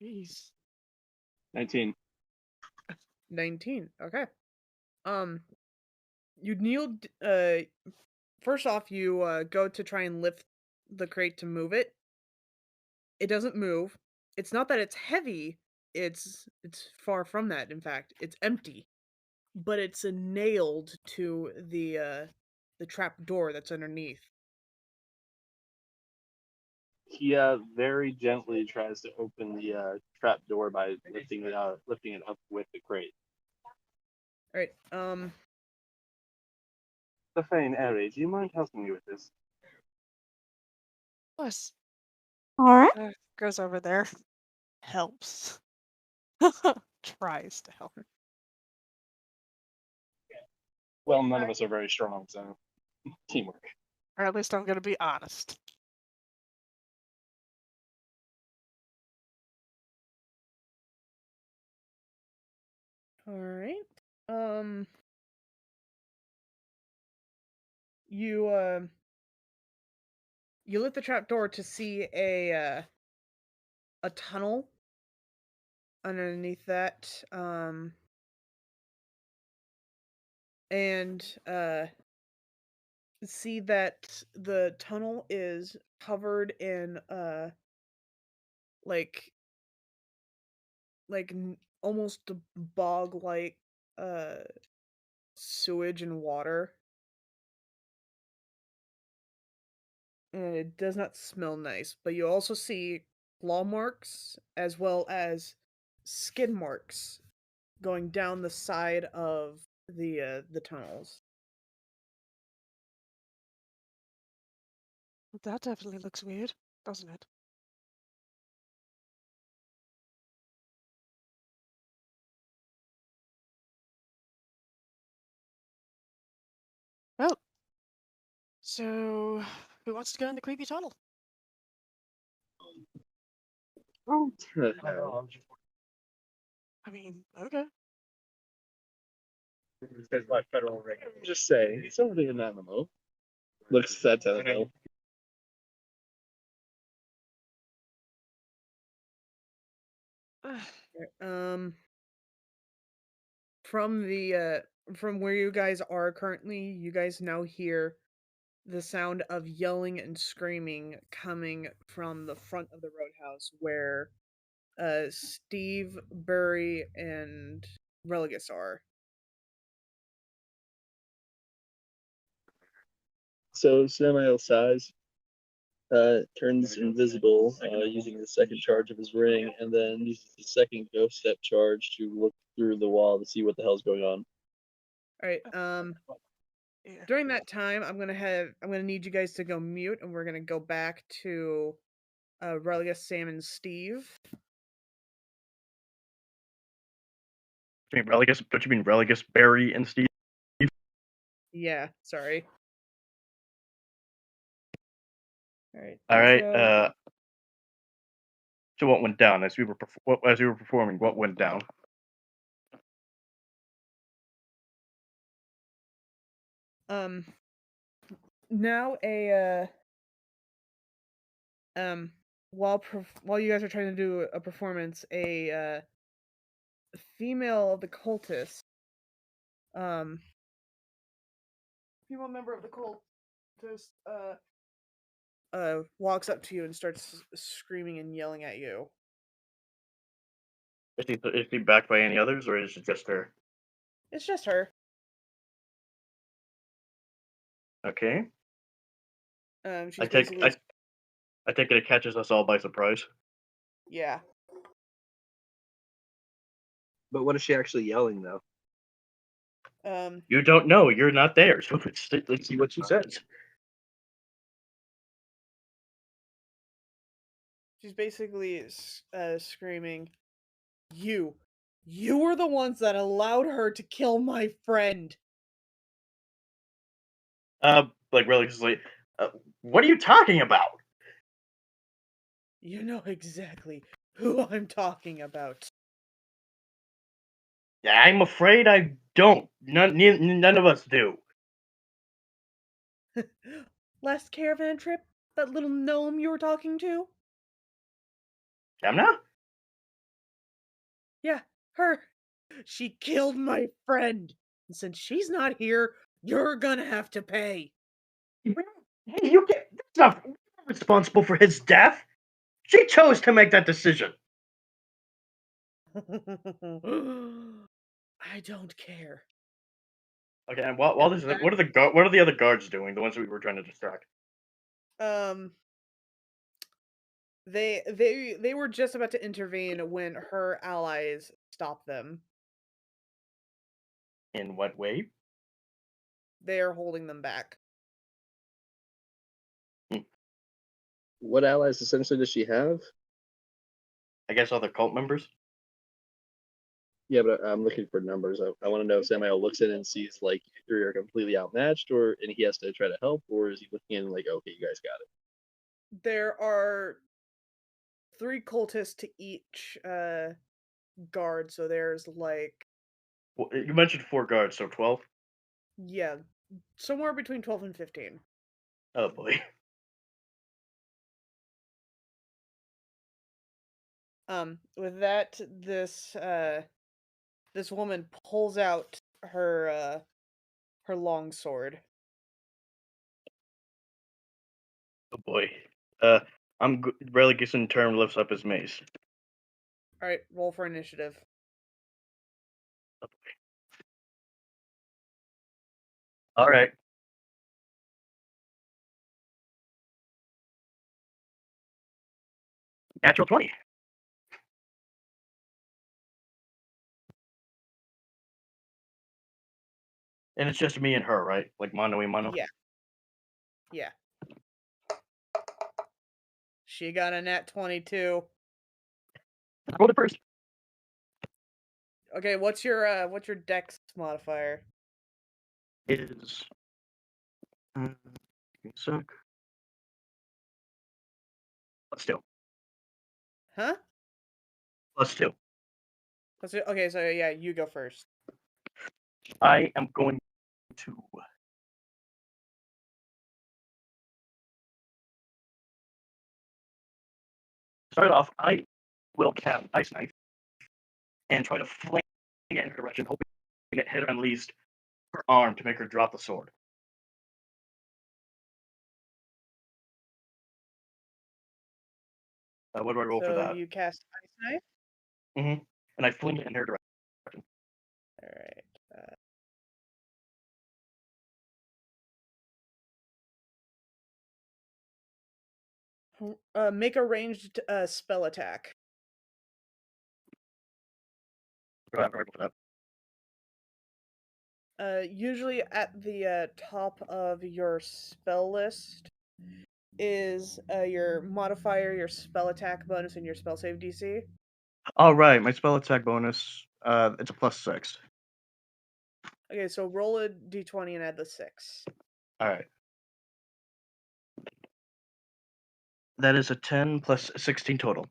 Jeez. 19. 19. Okay. You kneel. First off, you go to try and lift the crate to move it. It doesn't move. It's not that it's heavy. It's far from that. In fact, it's empty. but it's nailed to the trap door that's underneath. He very gently tries to open the trap door by lifting it up with the crate. All right. Stefan, Ari, do you mind helping me with this? Plus, All right. goes over there, helps, tries to help. Well, none of us are very strong, so teamwork. Or at least I'm gonna be honest. All right. You you lift the trap door to see a tunnel underneath that. And see that the tunnel is covered in like almost bog like sewage and water, and it does not smell nice. But you also see claw marks as well as skid marks going down the side of the tunnels. That definitely looks weird, doesn't it? Well, so who wants to go in the creepy tunnel? Oh, I mean, okay. Because by federal reg, I'm just saying, it's already an animal. Looks at Tanathil. Um, from where you guys are currently, you guys now hear the sound of yelling and screaming coming from the front of the roadhouse where Steve, Burry, and Religus are. So Samael sighs, turns invisible using the second charge of his ring, and then uses the second ghost step charge to look through the wall to see what the hell's going on. All right. Yeah. During that time, I'm gonna need you guys to go mute, and we're gonna go back to Religus, Sam, and Steve. You mean Religus? Don't you mean Religus, Barry, and Steve? Yeah, sorry. All right. All right. So, So what went down as we were performing? What went down? now while you guys are trying to do a performance, a female of the cultists, female member of the cultist, walks up to you and starts screaming and yelling at you. Is he backed by any others, or is it just her? It's just her. Okay. She's I take basically I take it catches us all by surprise. yeah. But what is she actually yelling, though? You don't know. You're not there. So let's see what she says. She's basically screaming, You were the ones that allowed her to kill my friend. Like religiously, what are you talking about? You know exactly who I'm talking about. I'm afraid I don't. None of us do. Last caravan trip? That little gnome you were talking to? Jamna? Yeah, her. She killed my friend. And since she's not here, you're gonna have to pay. Hey, you get. That's not responsible for his death. She chose to make that decision. I don't care. Okay, and while this is, what are the other guards doing? The ones that we were trying to distract. Um, they were just about to intervene when her allies stopped them. In what way? They are holding them back. What allies essentially does she have? I guess other cult members. Yeah, but I'm looking for numbers. I want to know if Samael looks in and sees like you're completely outmatched, or and he has to try to help, or is he looking in like, okay, you guys got it? There are 3 cultists to each guard, so there's like Well, you mentioned 4 guards, so 12. yeah, somewhere between 12 and 15. Oh boy. With that, this woman pulls out her long sword. Oh boy. I'm Relegation term lifts up his mace. All right, roll for initiative. All right. Natural 20. And it's just me and her, right? Like mano a mano. Yeah. Yeah. She got a nat 22. Roll it first. Okay, what's your dex modifier? Is give me a sec. +2. Huh? +2. Okay, so yeah, you go first. I am going to start off. I will cast Ice Knife and try to fling it in her direction, hoping it hit her at least her arm to make her drop the sword. What do I roll for So that? you cast Ice Knife? Mm-hmm. And I fling it in her direction. Alright. Make a ranged spell attack. Go ahead, roll for that. Usually at the top of your spell list is your modifier, your spell attack bonus, and your spell save DC. All right, my spell attack bonus. It's a +6. Okay, so roll a d20 and add the 6. All right. That is a 10 plus 16 total.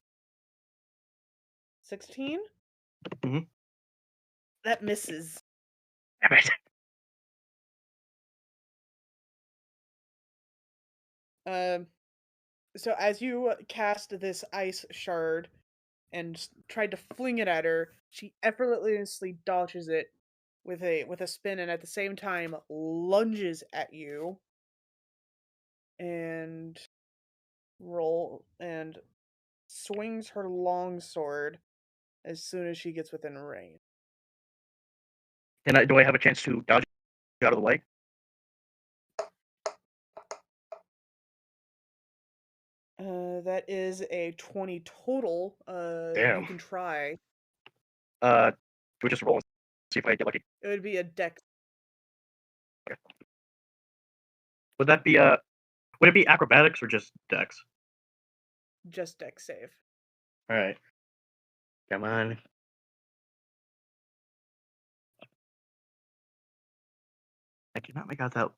16? Mm-hmm. That misses. Damn it. So as you cast this ice shard and tried to fling it at her, she effortlessly dodges it with a spin, and at the same time lunges at you and swings her long sword as soon as she gets within range. And do I have a chance to dodge out of the way? That is a 20 total. Damn. You can try. Do we just roll and see if I get lucky? It would be a dex. Okay. Would that be would it be acrobatics or just dex? Just dex save. All right. Come on. I cannot make out that.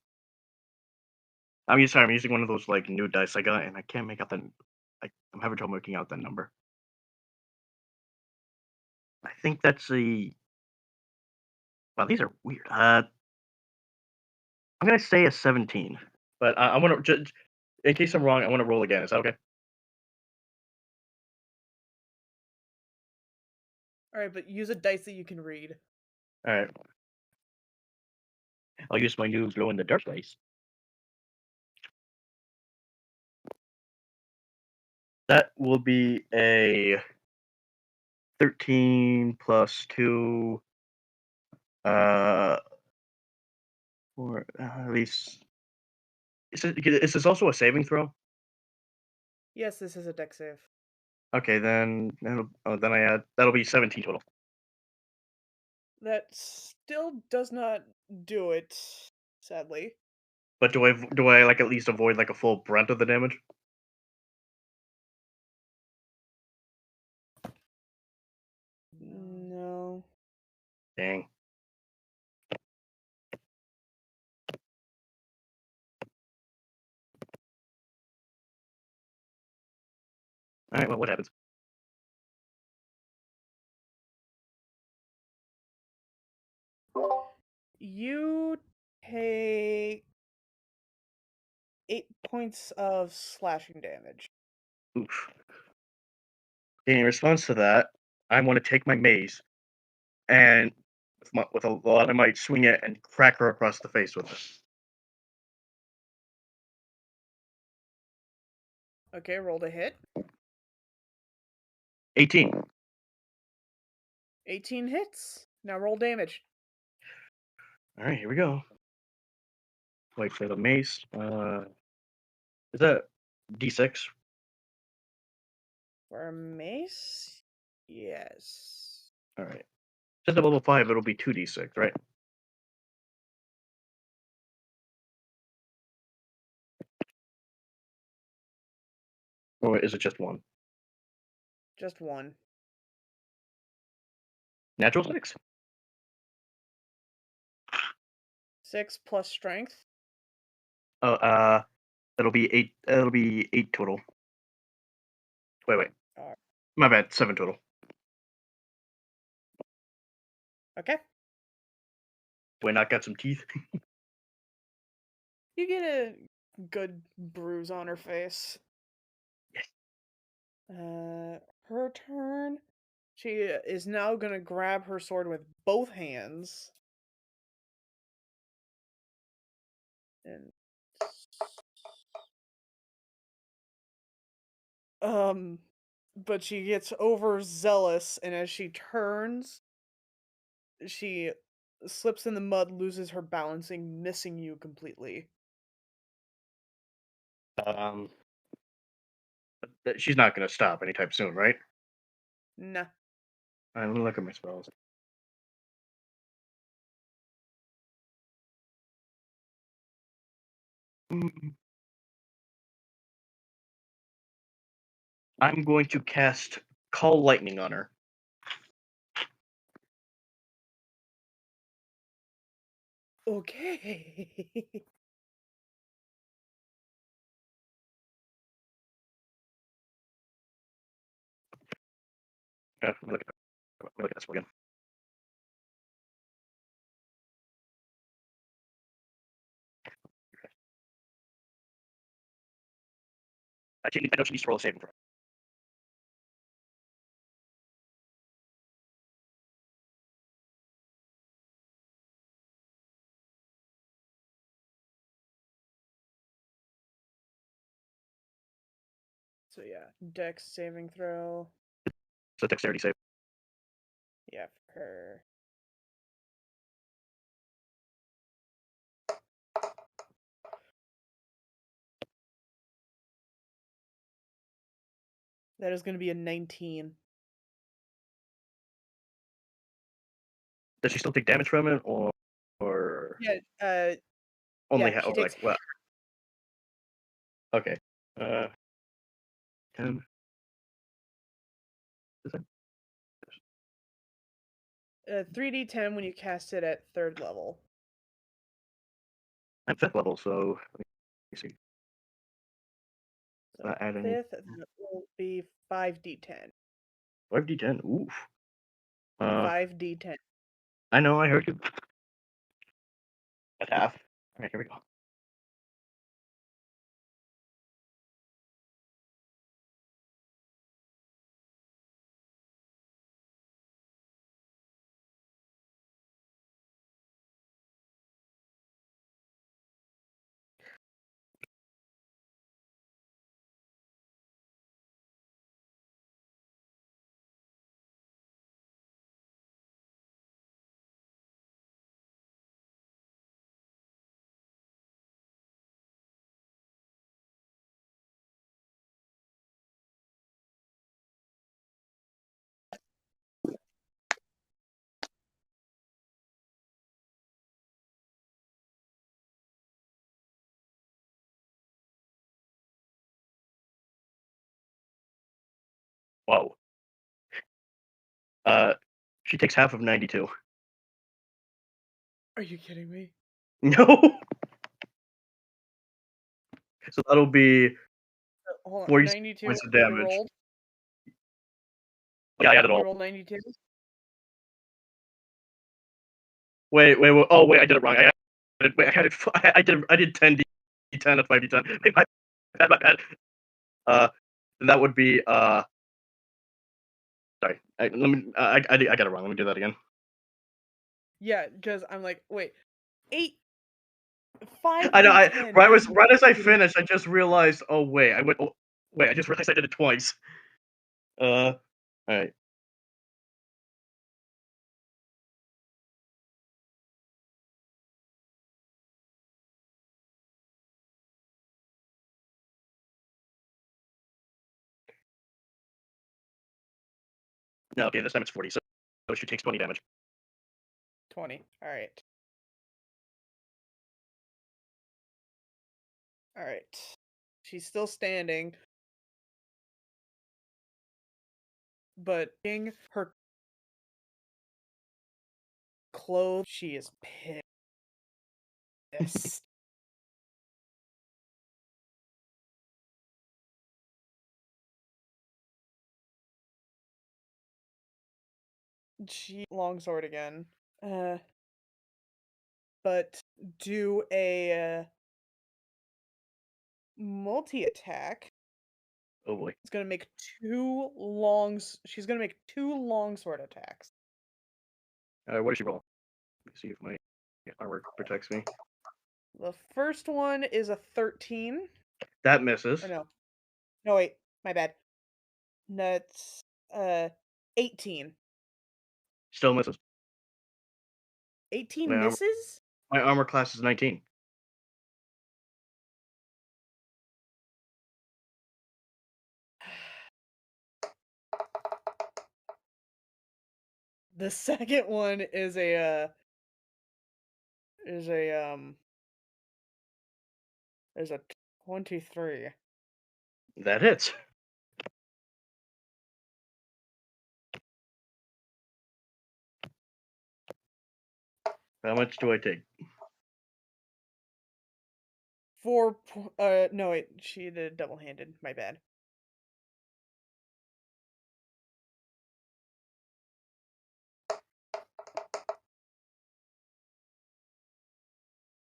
I'm using one of those like new dice I got, and I can't make out the. I'm having trouble making out that number. I think that's a. Wow, these are weird. I'm gonna say a 17, but I want to. In case I'm wrong, I want to roll again. Is that okay? All right, but use a dice that you can read. All right. I'll use my new glow in the dark dice. That will be a 13 plus 2. Or at least is this also a saving throw? Yes, this is a deck save. Okay, then then I add that'll be 17 total. That still does not do it, sadly. But do I like at least avoid like a full brunt of the damage? No. Dang. All right, well, what happens? You take 8 points of slashing damage. Oof. In response to that, I want to take my mace and with a lot of might swing it and crack her across the face with it. Okay, roll to hit. 18. 18 hits. Now roll damage. All right, here we go. Wait for the mace. Is that D6? For a mace? Yes. All right. Just at level 5, it'll be 2d6, right? Or is it just one? Just one. Natural 6. 6 plus strength. Oh, it'll be 8. It'll be 8 total. Wait. Alright. My bad. 7 total. Okay. Do I not got some teeth? You get a good bruise on her face. Yes. Her turn. She is now gonna grab her sword with both hands. And but she gets overzealous, and as she turns, she slips in the mud, loses her balancing, missing you completely. She's not gonna stop anytime soon, right? Nah. All right, let me look at my spells. I'm going to cast Call Lightning on her. Okay. Let me look at this one again. I know she needs to roll a saving throw. So yeah, Dex saving throw. It's a dexterity save. Yeah, for her. That is going to be a 19. Does she still take damage from it, or Yeah, only yeah, she like takes what? Okay. 10. Is that 3d10 when you cast it at 3rd level. I'm 5th level, so let me see. So Add any 5th, that will be 5d10. 5d10. Oof. 5d10. I know. I heard you. At half. All right, here we go. Whoa. She takes half of 92. Are you kidding me? No. So that'll be Hold on. 46 92. points of You damage. rolled. Yeah, I got it You all. rolled 92. Wait. Oh, wait, I did it wrong. I did 10 d10 at 5 d10. My bad. That would be sorry. I got it wrong. Let me do that again. Yeah, because I'm like, wait, 8, 5 I know. D10 Right as I is- finished, I just realized. Oh wait, I just realized I did it twice. All right. No, okay, this time it's 40, so she takes 20 damage. 20. All right. All right. She's still standing, but in her clothes, she is pissed. She longsword again. But do a multi-attack. Oh boy. It's gonna make she's gonna make 2 longsword attacks. What does she roll? Let me see if my armor protects me. The first one is a 13. That misses. Or no. No, wait. My bad. That's 18. Still misses. 18 My armor, misses? my armor class is 19. The second one is a is a 23. That hits. How much do I take? no wait, she did double-handed. My bad.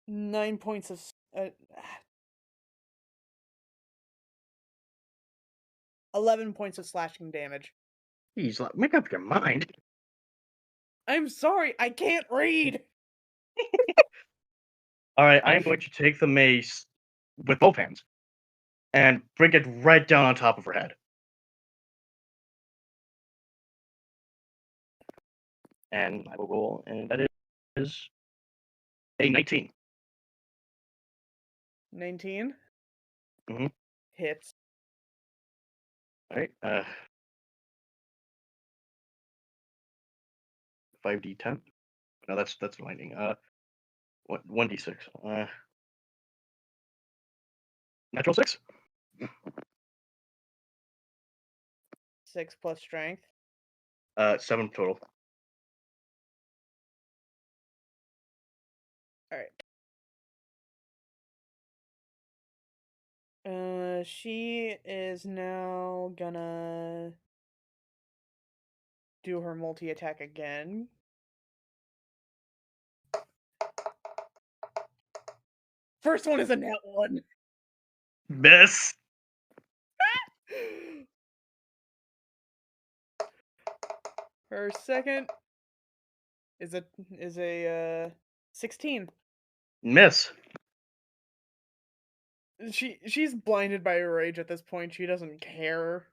Nine points of 11 points of slashing damage. Jeez, make up your mind. I'm sorry, I can't read. All right, I'm going to take the mace with both hands and bring it right down on top of her head. And I will roll, and that is a 19. 19 Mhm. hits. All right. 5d10. No, that's lightning. 1d6. Natural 6. 6 plus strength. 7 total. All right. She is now gonna do her multi-attack again. First one is a nat 1. Miss. Her second is a 16. Miss. She's blinded by her rage at this point. She doesn't care.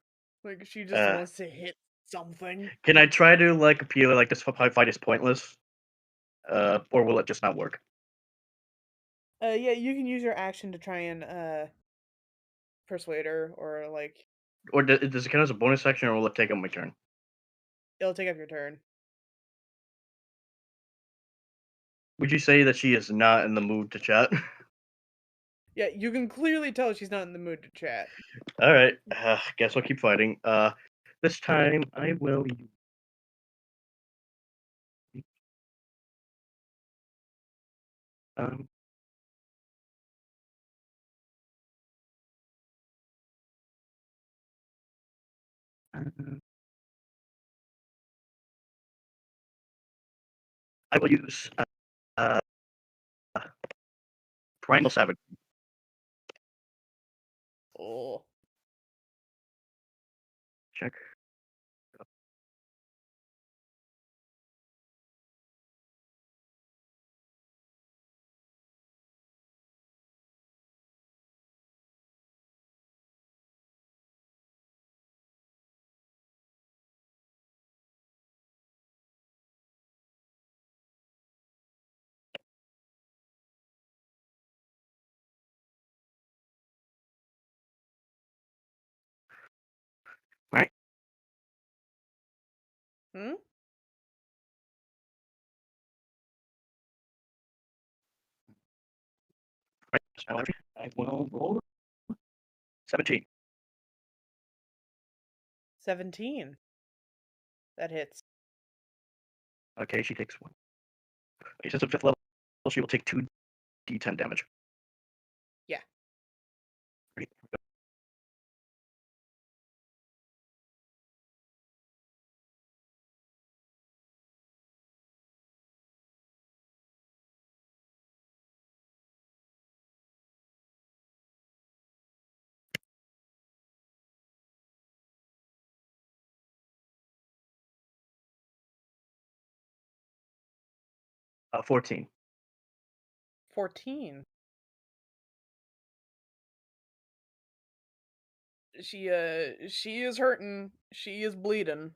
Like she just wants to hit something. Can I try to appeal like this fight is pointless? Or will it just not work? Yeah, you can use your action to try and persuade her, or Or does it count as a bonus action, or will it take up my turn? it'll take up your turn. Would you say that she is not in the mood to chat? Yeah, you can clearly tell she's not in the mood to chat. All right. Guess I'll keep fighting. This time I will um I will use uh Primal Savage. Oh. Check. Right. Hmm? Right. So I will roll 17. 17. That hits. Okay, she takes 1. Since at 5th level, she will take 2d10 damage. Yeah. Right. 14. 14. She is hurting. She is bleeding.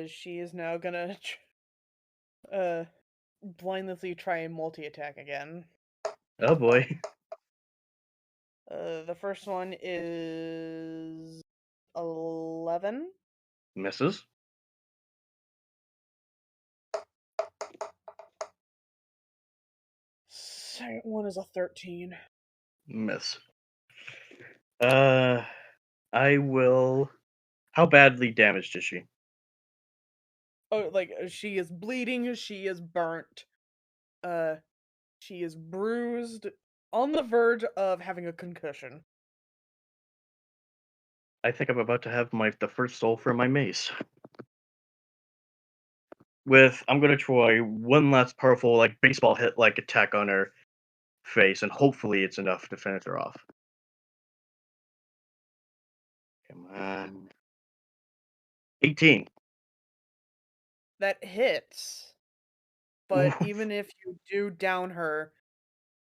She is now gonna blindlessly try and multi-attack again. Oh boy. The first one is 11. Misses. Second one is a 13. Miss. I will. How badly damaged is she? Oh, like she is bleeding, she is burnt. She is bruised, on the verge of having a concussion. I think I'm about to have the first soul for my mace. I'm gonna try one last powerful baseball hit attack on her face, and hopefully it's enough to finish her off. Come on. 18. That hits, but Ooh. even if you do down her,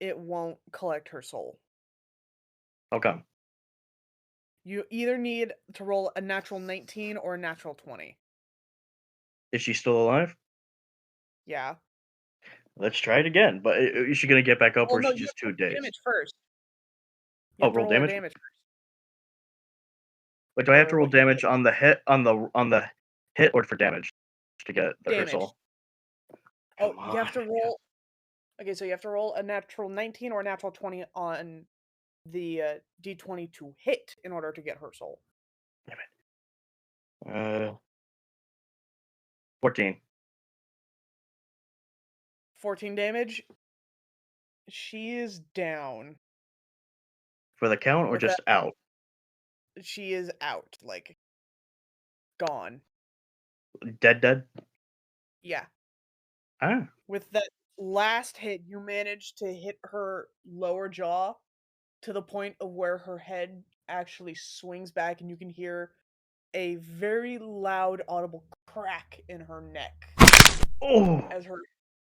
it won't collect her soul. Okay. You either need to roll a natural 19 or a natural 20. Is she still alive? Yeah. Let's try it again. But is she gonna get back up, Well, or is no, she you just have to too roll dazed? damage first. You Oh, have to roll roll her damage. damage first. But do I have to For roll what you damage hit. on the hit or for damage to get the Damage. crystal? Oh, Come you have to on. roll. Okay, so you have to roll a natural 19 or a natural 20 on the d20 to hit in order to get her soul. Damn it. 14. 14 damage. She is down. For the count, or With that, just out? she is out. Like, gone. Dead? Yeah. Ah. With that last hit, you managed to hit her lower jaw to the point of where her head actually swings back and you can hear a very loud audible crack in her neck Oh. as her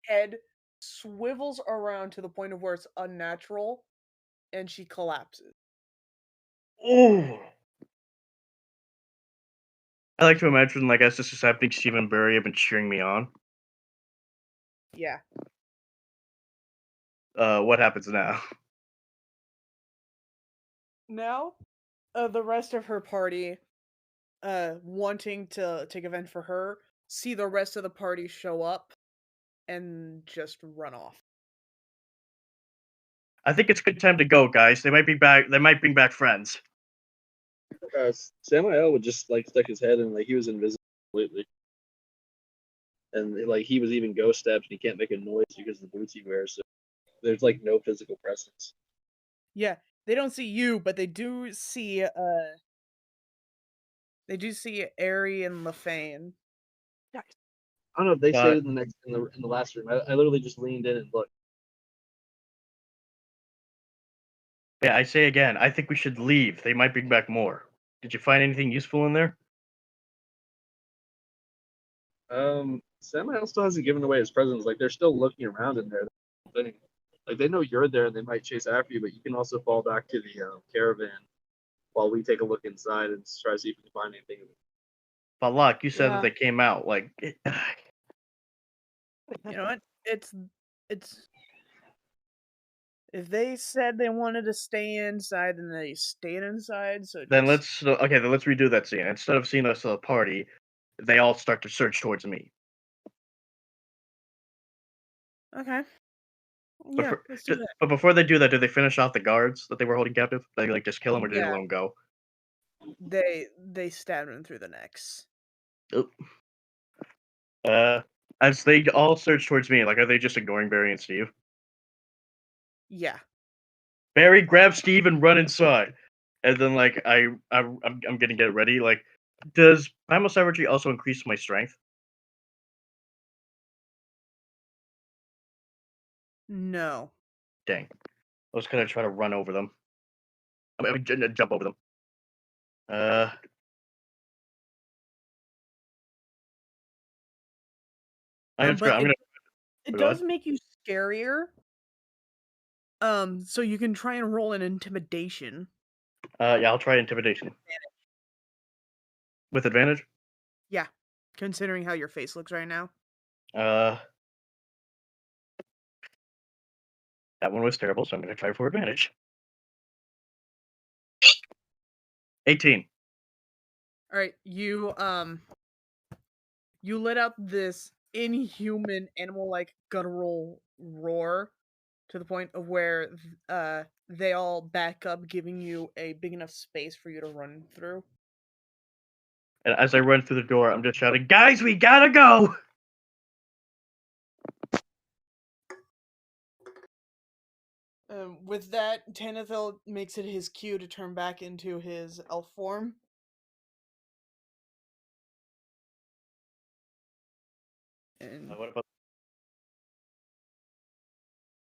head swivels around to the point of where it's unnatural and she collapses. Oh. I like to imagine, as this is happening, Stephen Barry have been cheering me on. Yeah. What happens now? Now, the rest of her party, wanting to take event for her, see the rest of the party show up and just run off. I think it's a good time to go, guys. They might be back. They might bring back friends. Samael would just like stick his head in, like he was invisible completely, and like he was even ghost stepped, and he can't make a noise because of the boots he wears. So there's like no physical presence. Yeah, they don't see you, but they do see Ari and LaFane. I don't know if they But- stayed in the last room. I literally just leaned in and looked. Yeah, I say again. I think we should leave. They might bring back more. Did you find anything useful in there? Samael still hasn't given away his presence. Like they're still looking around in there. Like they know you're there and they might chase after you, but you can also fall back to the caravan while we take a look inside and try to see if we can find anything. But Locke, you said Yeah. that they came out. Like, You know what? It's if they said they wanted to stay inside, then they stayed inside. So then just... let's redo that scene. Instead of seeing us at a party, they all start to surge towards me. Okay. But, Yeah, let's do that. but before they do that, do they finish off the guards that they were holding captive? They like just kill them, or do they Yeah. let them go? They stabbed him through the necks. As they all surge towards me, like, are they just ignoring Barry and Steve? Yeah. Barry, grab Steve and run inside. And then, like, I'm gonna get ready. Like, does primal savagery also increase my strength? No. Dang, I was gonna try to run over them. I mean, jump over them. I'm But gonna. it Go ahead. does make you scarier. So you can try and roll an intimidation. Yeah, I'll try intimidation. With advantage? Yeah, considering how your face looks right now. That one was terrible, so I'm gonna try for advantage. 18. All right, you let out this inhuman animal-like guttural roar to the point of where they all back up, giving you a big enough space for you to run through. And as I run through the door, I'm just shouting, "Guys, we gotta go!" With that, Tanathil makes it his cue to turn back into his elf form. And What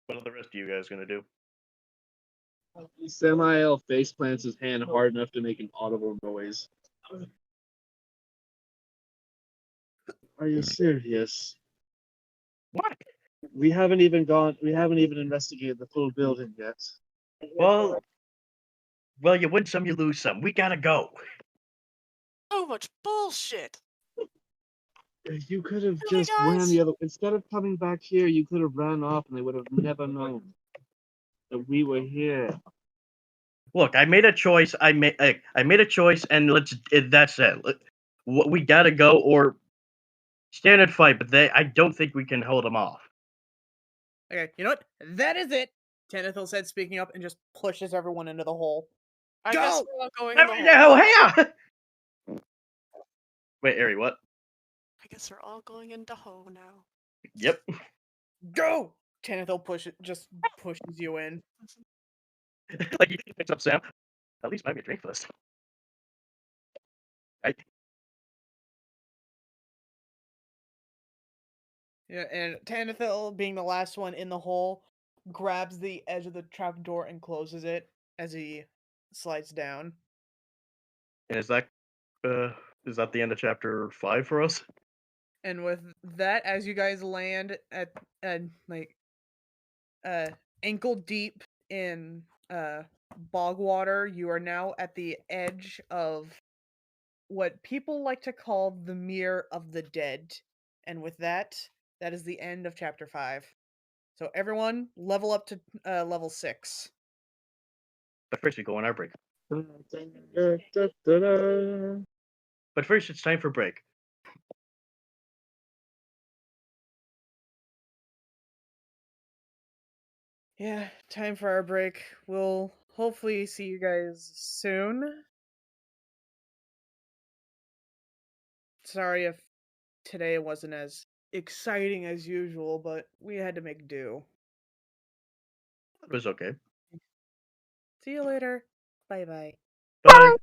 are the rest of you guys gonna do? Samael face plants his hand hard enough to make an audible noise. Are you serious? What? We haven't even investigated the full building yet. Well, you win some, you lose some. We gotta go. So much bullshit. You could have Really, just ran guys? the other. Instead of coming back here, you could have ran off, and they would have never known that we were here. Look, I made a choice. I made a choice, and that's it. We gotta go or stand and fight. But I don't think we can hold them off. okay, you know what? That is it. Tanathil said, speaking up, and just pushes everyone into the hole. I Go! guess we're all going in the hole. No, hey! Wait, Ari, what? I guess we're all going into hole now. Yep. Go! Tanathil just pushes you in. Like, he picks up Sam. At least buy me a drink first. Yeah, and Tanathil, being the last one in the hole, grabs the edge of the trapdoor and closes it as he slides down. And is that the end of chapter 5 for us? And with that, as you guys land at ankle deep in bog water, you are now at the edge of what people like to call the Mere of the Dead. And with that, that is the end of chapter 5. So everyone, level up to level 6. But first we go on our break. Da, But first it's time for break. Yeah, time for our break. We'll hopefully see you guys soon. Sorry if today wasn't as exciting as usual, but we had to make do. It was okay. See you later. Bye bye. Bye.